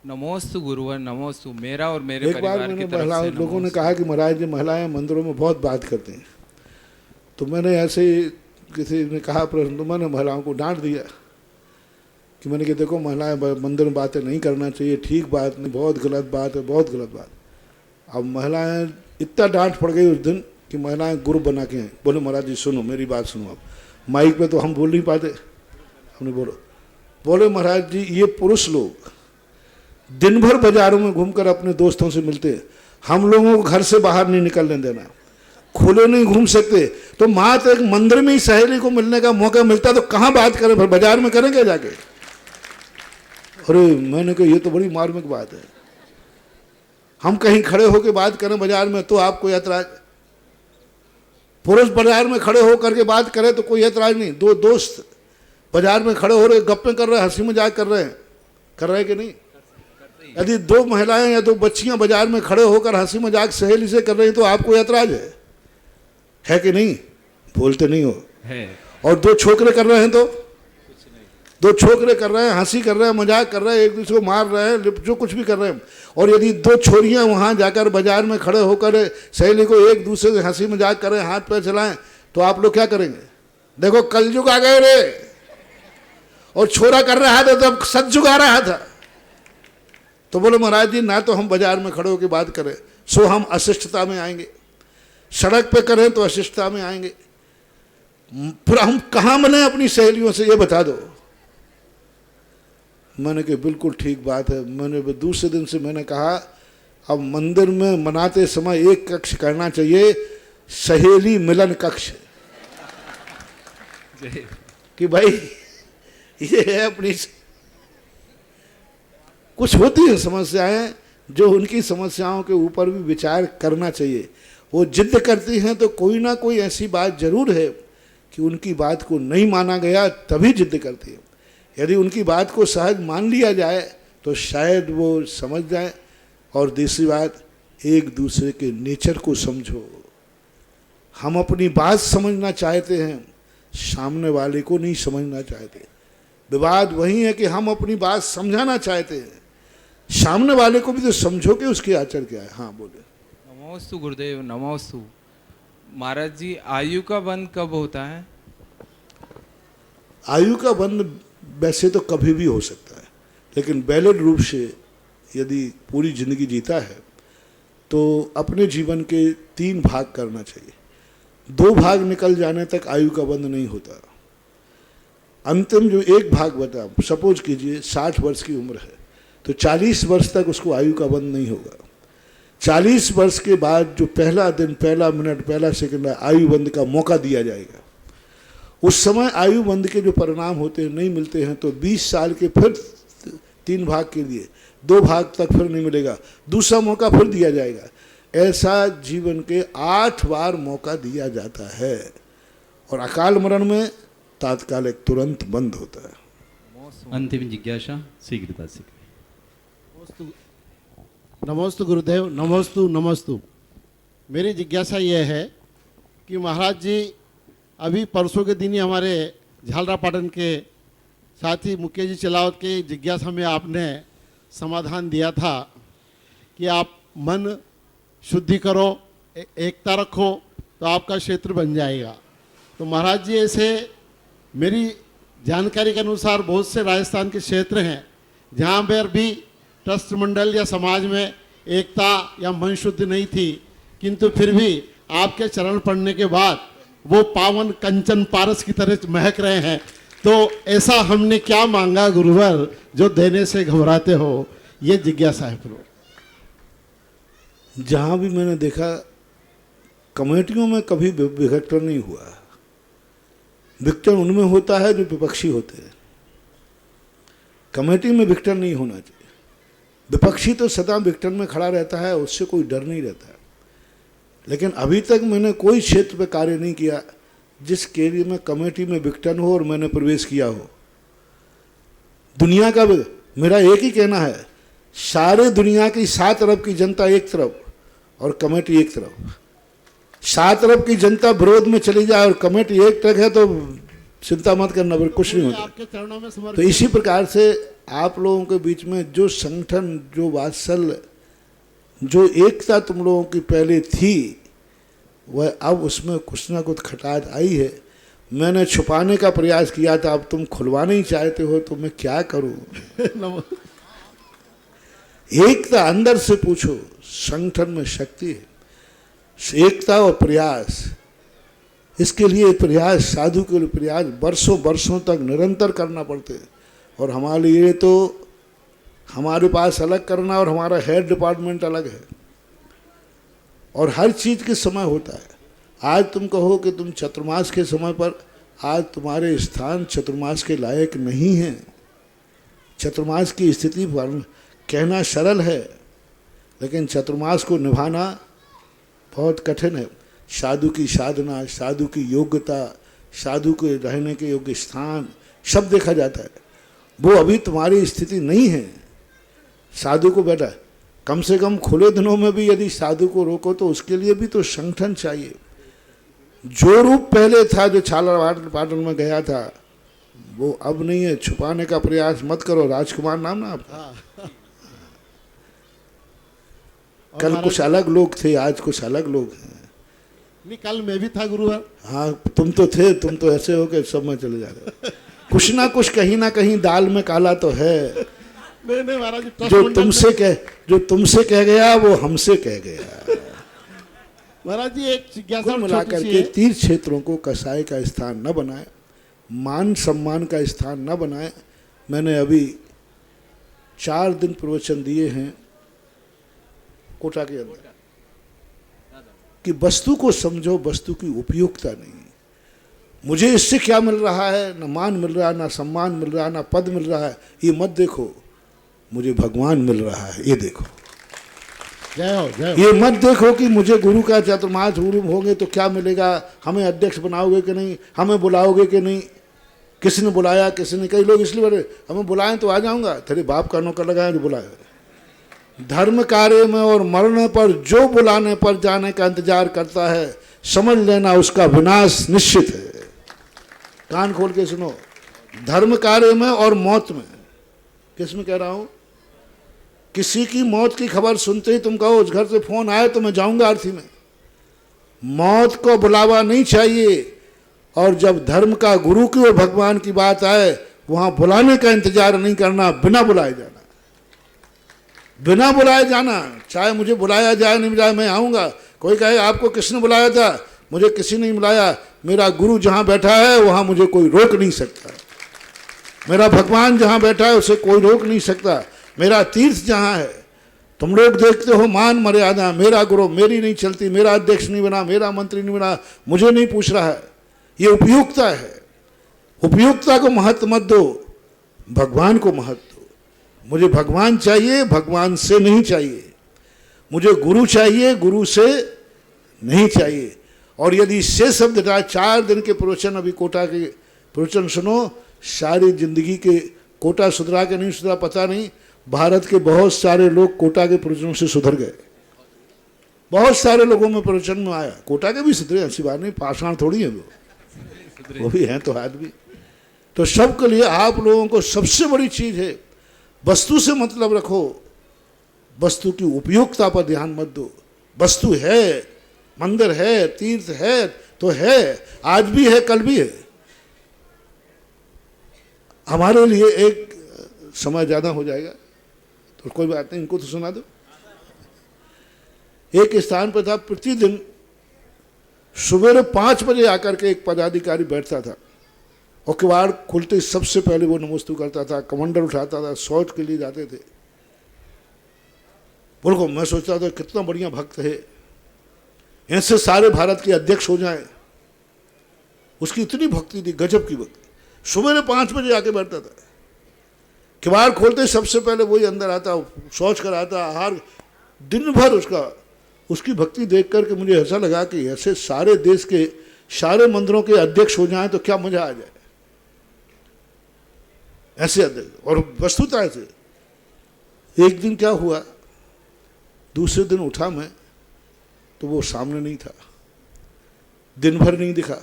नमोस्तु गुरुवर, नमोस्तु। मेरा और मेरे एक बार मैंने महिलाओं लोगों ने कहा कि महाराज जी महिलाएं मंदिरों में बहुत बात करती हैं, तो मैंने ऐसे ही किसी ने कहा प्रश्न, तो मैंने महिलाओं को डांट दिया कि मैंने कि देखो महिलाएं मंदिर में बातें नहीं करना चाहिए, ठीक बात नहीं, बहुत गलत बात है, बहुत गलत बात। अब महिलाएं, इतना डांट पड़ गई उस दिन कि महिलाएं ग्रुप बना के हैं, बोले महाराज जी सुनो, मेरी बात सुनो। अब माइक पे तो हम बोल नहीं पाते, हमने बोले महाराज जी ये पुरुष लोग दिन भर बाजारों में घूमकर अपने दोस्तों से मिलते हैं, हम लोगों को घर से बाहर नहीं निकलने देना, खुले नहीं घूम सकते, तो मात्र एक मंदिर में ही सहेली को मिलने का मौका मिलता तो कहाँ बात करें, फिर बाजार में करेंगे जाके? अरे मैंने कहा ये तो बड़ी मार्मिक बात है। हम कहीं खड़े होकर बात करें बाजार में तो आपको ऐतराज, पुरुष बाजार में खड़े होकर के बात करें तो कोई ऐतराज नहीं। दो दोस्त बाजार में खड़े हो रहे, गप्पे कर रहे हैं, हंसी मजाक कर रहे हैं कि नहीं? यदि दो महिलाएं या दो बच्चियां बाजार में खड़े होकर हंसी मजाक सहेली से कर रही तो आपको ऐतराज है कि नहीं? बोलते नहीं हो है। और दो छोकरे कर रहे हैं तो दो छोकरे कर रहे हैं, हंसी कर रहे हैं, मजाक कर रहे हैं, एक दूसरे को मार रहे हैं, जो कुछ भी कर रहे हैं। और यदि दो छोरियां वहां जाकर बाजार में खड़े होकर सहेली को एक दूसरे से हंसी मजाक करें, हाथ पैर चलाएं, तो आप लोग क्या करेंगे? देखो कलयुग आ गए रे, और छोरा कर रहा था तब सतयुग आ रहा था। तो बोले महाराज जी ना तो हम बाजार में खड़े होकर बात करें, सो हम अशिष्टता में आएंगे, सड़क पे करें तो अशिष्टता में आएंगे, फिर हम कहाँ मिलें अपनी सहेलियों से, ये बता दो। मैंने कहा बिल्कुल ठीक बात है। मैंने दूसरे दिन से मैंने कहा अब मंदिर में मनाते समय एक कक्ष करना चाहिए, सहेली मिलन कक्ष, कि भाई ये है अपनी, कुछ होती है समस्याएं जो उनकी समस्याओं के ऊपर भी विचार करना चाहिए। वो जिद करती हैं तो कोई ना कोई ऐसी बात जरूर है कि उनकी बात को नहीं माना गया, तभी जिद करती है। यदि उनकी बात को सहज मान लिया जाए तो शायद वो समझ जाए। और दूसरी बात, एक दूसरे के नेचर को समझो। हम अपनी बात समझना चाहते हैं, सामने वाले को नहीं समझना चाहते। विवाद वही है कि हम अपनी बात समझाना चाहते हैं, सामने वाले को भी तो समझो कि उसके आचरण क्या है। हाँ बोले। नमोस्तु गुरुदेव, नमोस्तु। महाराज जी, आयु का बंध कब होता है? आयु का बंध वैसे तो कभी भी हो सकता है, लेकिन वैलिड रूप से यदि पूरी जिंदगी जीता है तो अपने जीवन के 3 भाग करना चाहिए। 2 भाग निकल जाने तक आयु का बंध नहीं होता। अंतिम जो 1 भाग बता, सपोज कीजिए 60 वर्ष की उम्र है तो 40 वर्ष तक उसको आयु का बंध नहीं होगा। 40 वर्ष के बाद जो पहला दिन, पहला मिनट, पहला सेकंड आयु बंध का मौका दिया जाएगा, उस समय आयु बंध के जो परिणाम होते हैं नहीं मिलते हैं तो 20 साल के फिर 3 भाग के लिए 2 भाग तक फिर नहीं मिलेगा, दूसरा मौका फिर दिया जाएगा। ऐसा जीवन के 8 बार मौका दिया जाता है और अकाल मरण में तात्कालिक तुरंत बंद होता है। अंतिम जिज्ञासा शीघ्रता से। नमोस्तु गुरुदेव, नमोस्तु नमोस्तु। मेरी जिज्ञासा यह है कि महाराज जी अभी परसों के दिन ही हमारे झालरापाटन के साथी मुकेश जी चलावत के जिज्ञासा में आपने समाधान दिया था कि आप मन शुद्धि करो, एकता रखो तो आपका क्षेत्र बन जाएगा। तो महाराज जी ऐसे मेरी जानकारी के अनुसार बहुत से राजस्थान के क्षेत्र हैं जहाँ पर भी ट्रस्ट मंडल या समाज में एकता या मन शुद्धि नहीं थी, किंतु फिर भी आपके चरण पढ़ने के बाद वो पावन कंचन पारस की तरह महक रहे हैं। तो ऐसा हमने क्या मांगा गुरुवर जो देने से घबराते हो? ये जिज्ञासा है प्रभु। जहाँ भी मैंने देखा कमेटियों में कभी विघटन नहीं हुआ। विघटन उनमें होता है जो विपक्षी होते हैं, कमेटी में विघटन नहीं होना चाहिए। विपक्षी तो सदा विघटन में खड़ा रहता है, उससे कोई डर नहीं रहता। लेकिन अभी तक मैंने कोई क्षेत्र पे कार्य नहीं किया जिस एरिया में कमेटी में विघटन हो और मैंने प्रवेश किया हो। दुनिया का मेरा एक ही कहना है, सारे दुनिया की 7 अरब की जनता एक तरफ और कमेटी एक तरफ। 7 अरब की जनता विरोध में चली जाए और कमेटी एक तरफ है तो चिंता मत करना, फिर कुछ नहीं होता। तो इसी प्रकार से आप लोगों के बीच में जो संगठन, जो वात्सल्य, जो एकता तुम लोगों की पहले थी, वह अब उसमें कुछ ना कुछ खटाट आई है। मैंने छुपाने का प्रयास किया था, अब तुम खुलवाना ही चाहते हो तो मैं क्या करूं? एकता अंदर से पूछो, संगठन में शक्ति है। एकता और प्रयास, इसके लिए प्रयास, साधु के लिए प्रयास वर्षों वर्षों तक निरंतर करना पड़ते हैं। और हमारे लिए तो हमारे पास अलग करना और हमारा हेड डिपार्टमेंट अलग है और हर चीज़ के समय होता है। आज तुम कहो कि तुम चतुर्मास के समय पर, आज तुम्हारे स्थान चतुर्मास के लायक नहीं है। चतुर्मास की स्थिति पर कहना सरल है, लेकिन चतुर्मास को निभाना बहुत कठिन है। साधु की साधना, साधु की योग्यता, साधु के रहने के योग्य स्थान सब देखा जाता है। वो अभी तुम्हारी स्थिति नहीं है। साधु को बेटा कम से कम खुले दिनों में भी यदि साधु को रोको तो उसके लिए भी तो संगठन चाहिए। जो रूप पहले था, जो झालरापाटन में गया था, वो अब नहीं है। छुपाने का प्रयास मत करो। राजकुमार नाम ना आपका? कल कुछ अलग लोग थे, आज कुछ अलग लोग हैं। नहीं, कल मैं भी था गुरुवर। हाँ तुम तो थे, तुम तो ऐसे हो के सब में चले जा रहे हो। कुछ ना कुछ कहीं ना कहीं दाल में काला तो है। नहीं महाराज, जो तुमसे कह गया वो हमसे कह गया। महाराज जी एक जिज्ञासा मिलाकर के 3 क्षेत्रों को कसाई का स्थान न बनाए, मान सम्मान का स्थान न बनाए। मैंने अभी 4 दिन प्रवचन दिए हैं कोटा के अंदर कि वस्तु को समझो, वस्तु की उपयोगिता नहीं। मुझे इससे क्या मिल रहा है? न मान मिल रहा है, न सम्मान मिल रहा है, न पद मिल रहा है, ये मत देखो। मुझे भगवान मिल रहा है, ये देखो। जय हो, जय हो। ये मत देखो कि मुझे गुरु का चतुर्मास गुरु होंगे तो क्या मिलेगा, हमें अध्यक्ष बनाओगे कि नहीं, हमें बुलाओगे कि नहीं, किसी ने बुलाया किसी ने। कई लोग इसलिए बोले हमें बुलाएं तो आ जाऊंगा, तेरे बाप का नौकर लगाए तो बुलाए। धर्म कार्य में और मरने पर जो बुलाने पर जाने का इंतजार करता है, समझ लेना उसका विनाश निश्चित है। कान खोल के सुनो, धर्म कार्य में और मौत में। किसमें कह रहा हूं? किसी की मौत की खबर सुनते ही तुम कहो उस घर से फोन आए तो मैं जाऊंगा अर्थी में। मौत को बुलावा नहीं चाहिए, और जब धर्म का गुरु की और भगवान की बात आए वहां बुलाने का इंतजार नहीं करना, बिना बुलाए जाना, बिना बुलाए जाना। चाहे मुझे बुलाया जाए नहीं बुलाया, मैं आऊँगा। कोई कहे आपको किसने बुलाया था? मुझे किसी ने बुलाया। मेरा गुरु जहाँ बैठा है वहाँ मुझे कोई रोक नहीं सकता। मेरा भगवान जहाँ बैठा है उसे कोई रोक नहीं सकता। मेरा तीर्थ जहाँ है, तुम लोग देखते हो मान मर्यादा, मेरा गुरु मेरी नहीं चलती, मेरा अध्यक्ष नहीं बना, मेरा मंत्री नहीं बना, मुझे नहीं पूछ रहा है। ये उपयुक्तता है। उपयुक्तता को महत्व मत दो, भगवान को महत्व दो। मुझे भगवान चाहिए, भगवान से नहीं चाहिए। मुझे गुरु चाहिए, गुरु से नहीं चाहिए। और यदि से शब्द हटा, 4 दिन के प्रवचन, अभी कोटा के प्रवचन सुनो, सारी जिंदगी के कोटा सुधरा के नहीं सुधरा पता नहीं। भारत के बहुत सारे लोग कोटा के प्रवचनों से सुधर गए। बहुत सारे लोगों में प्रवचन में आया, कोटा के भी सुधरे, ऐसी बात नहीं, पाषाण थोड़ी है वो भी हैं तो आदमी। तो सबके लिए आप लोगों को सबसे बड़ी चीज है, वस्तु से मतलब रखो, वस्तु की उपयोगिता पर ध्यान मत दो। वस्तु है, मंदिर है, तीर्थ है तो है, आज भी है, कल भी है। हमारे लिए एक समय ज्यादा हो जाएगा तो कोई बात नहीं, इनको तो सुना दो। एक स्थान पर था, प्रतिदिन सुबह 5 बजे आकर के एक पदाधिकारी बैठता था और किवाड़ खुलते सबसे पहले वो नमोस्तु करता था, कमंडल उठाता था, शौच के लिए जाते थे। बोलो, मैं सोचता था कितना बढ़िया भक्त है, ऐसे सारे भारत के अध्यक्ष हो जाएं। उसकी इतनी भक्ति थी, गजब की भक्ति। सुबह 5 बजे आके बैठता था, किवाड़ खोलते सबसे पहले वही अंदर आता, शौच कराता, आहार, दिन भर उसकी भक्ति देख करके मुझे ऐसा लगा कि ऐसे सारे देश के सारे मंदिरों के अध्यक्ष हो जाएं तो क्या मजा आ जाए, ऐसे अध्यक्ष। और वस्तुतः ऐसे एक दिन क्या हुआ, दूसरे दिन उठा मैं तो वो सामने नहीं था, दिन भर नहीं दिखा।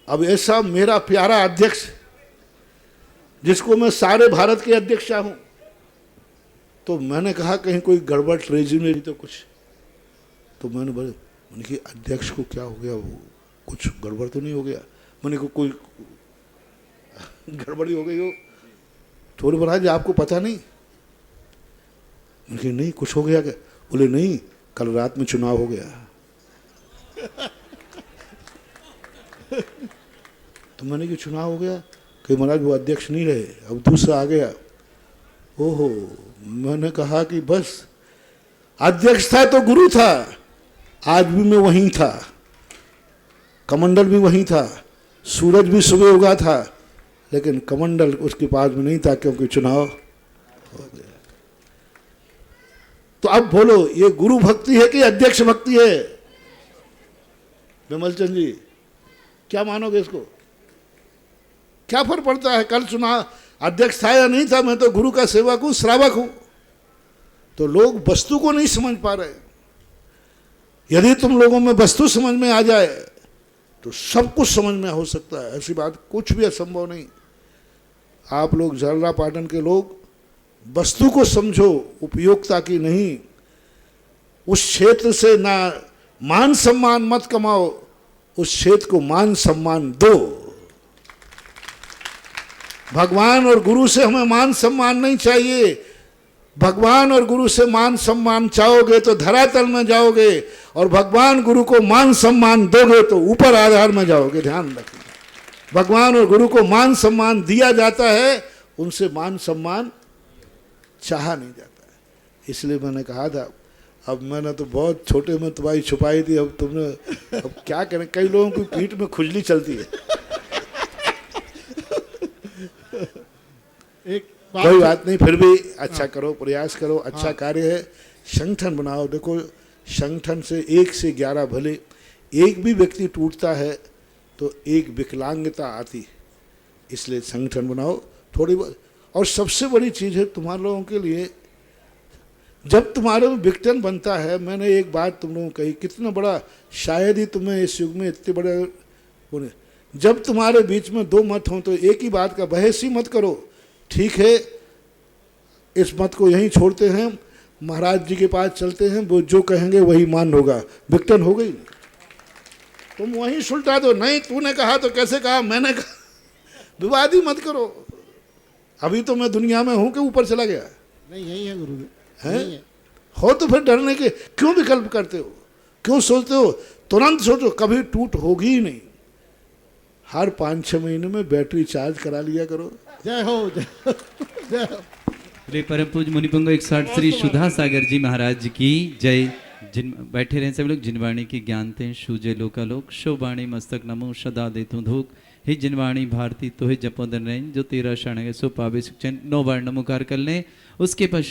अब ऐसा मेरा प्यारा अध्यक्ष जिसको मैं सारे भारत के अध्यक्ष चाहूं, तो मैंने कहा कहीं कोई गड़बड़ ट्रेजरी तो कुछ, तो मैंने बोले उनके अध्यक्ष को क्या हो गया, वो कुछ गड़बड़ तो नहीं हो गया? मैंने को कोई गड़बड़ी हो गई हो? थोड़ी महाराज आपको पता नहीं? उनके नहीं, कुछ हो गया क्या? बोले नहीं, कल रात में चुनाव हो गया। तो मैंने कि चुनाव हो गया कि महाराज वो अध्यक्ष नहीं रहे, अब दूसरा आ गया। ओहो, मैंने कहा कि बस अध्यक्ष था तो गुरु था, आज भी मैं वहीं था, कमंडल भी वहीं था, सूरज भी सुबह उगा था, लेकिन कमंडल उसके पास में नहीं था क्योंकि चुनाव हो गया। तो अब बोलो, ये गुरु भक्ति है कि अध्यक्ष भक्ति है? विमल चंद जी, क्या मानोगे इसको? क्या फर्क पड़ता है? कल चुनाव अध्यक्ष था या नहीं था, मैं तो गुरु का सेवक हूं, श्रावक हूं। तो लोग वस्तु को नहीं समझ पा रहे। यदि तुम लोगों में वस्तु समझ में आ जाए तो सब कुछ समझ में हो सकता है, ऐसी बात कुछ भी असंभव नहीं। आप लोग झालरा पाटन के लोग वस्तु को समझो, उपयोगिता की नहीं। उस क्षेत्र से ना मान सम्मान मत कमाओ, उस क्षेत्र को मान सम्मान दो। भगवान और गुरु से हमें मान सम्मान नहीं चाहिए। भगवान और गुरु से मान सम्मान चाहोगे तो धरातल में जाओगे, और भगवान गुरु को मान सम्मान दोगे तो ऊपर आधार में जाओगे। ध्यान रखना, भगवान और गुरु को मान सम्मान दिया जाता है, उनसे मान सम्मान चाहा नहीं जाता है। इसलिए मैंने कहा था, अब मैंने तो बहुत छोटे में तुम्हारी छुपाई थी, अब तुमने, अब क्या करें, कई लोगों की पीठ में खुजली चलती है। कोई बात नहीं, फिर भी अच्छा करो, प्रयास करो, अच्छा कार्य है। संगठन बनाओ। देखो, संगठन से 1 से 11 भले एक भी व्यक्ति टूटता है तो एक विकलांगता आती, इसलिए संगठन बनाओ थोड़ी बहुत। और सबसे बड़ी चीज़ है तुम्हारे लोगों के लिए, जब तुम्हारे में विघटन बनता है, मैंने एक बात तुम लोगों को कही, कितना बड़ा, शायद ही तुम्हें इस युग में इतने बड़े होने, जब तुम्हारे बीच में दो मत हों तो एक ही बात का बहस ही मत करो। ठीक है, इस मत को यहीं छोड़ते हैं, महाराज जी के पास चलते हैं, वो जो कहेंगे वही मान होगा। विघटन हो गई, तुम वहीं सुलटा दो, नहीं तूने कहा तो कैसे कहा, मैंने कहा, विवाद ही मत करो। अभी तो मैं दुनिया में हूं कि ऊपर चला गया? नहीं, यही है गुरुदेव, है यही है। हो तो फिर डरने के क्यों विकल्प करते हो, क्यों सोचते हो? तुरंत सोचो, कभी टूट होगी ही नहीं। हर 5-6 महीने में बैटरी चार्ज करा लिया करो। जय हो, जय हो, जय हो। श्री परम पूज्य मुनिपुंग 160 श्री सुधा सागर जी महाराज की जय। जिन बैठे रहे सभी लोग। जिनवाणी की ज्ञानते सूजे लोकालोक, शोवाणी मस्तक नमो सदा देतु धूक। ही जिनवाणी भारती तो ही जपोदन रैन, जो 13 शरण सो पावे शिक्षण 9 बार नमोकार कर लें। उसके पश्चात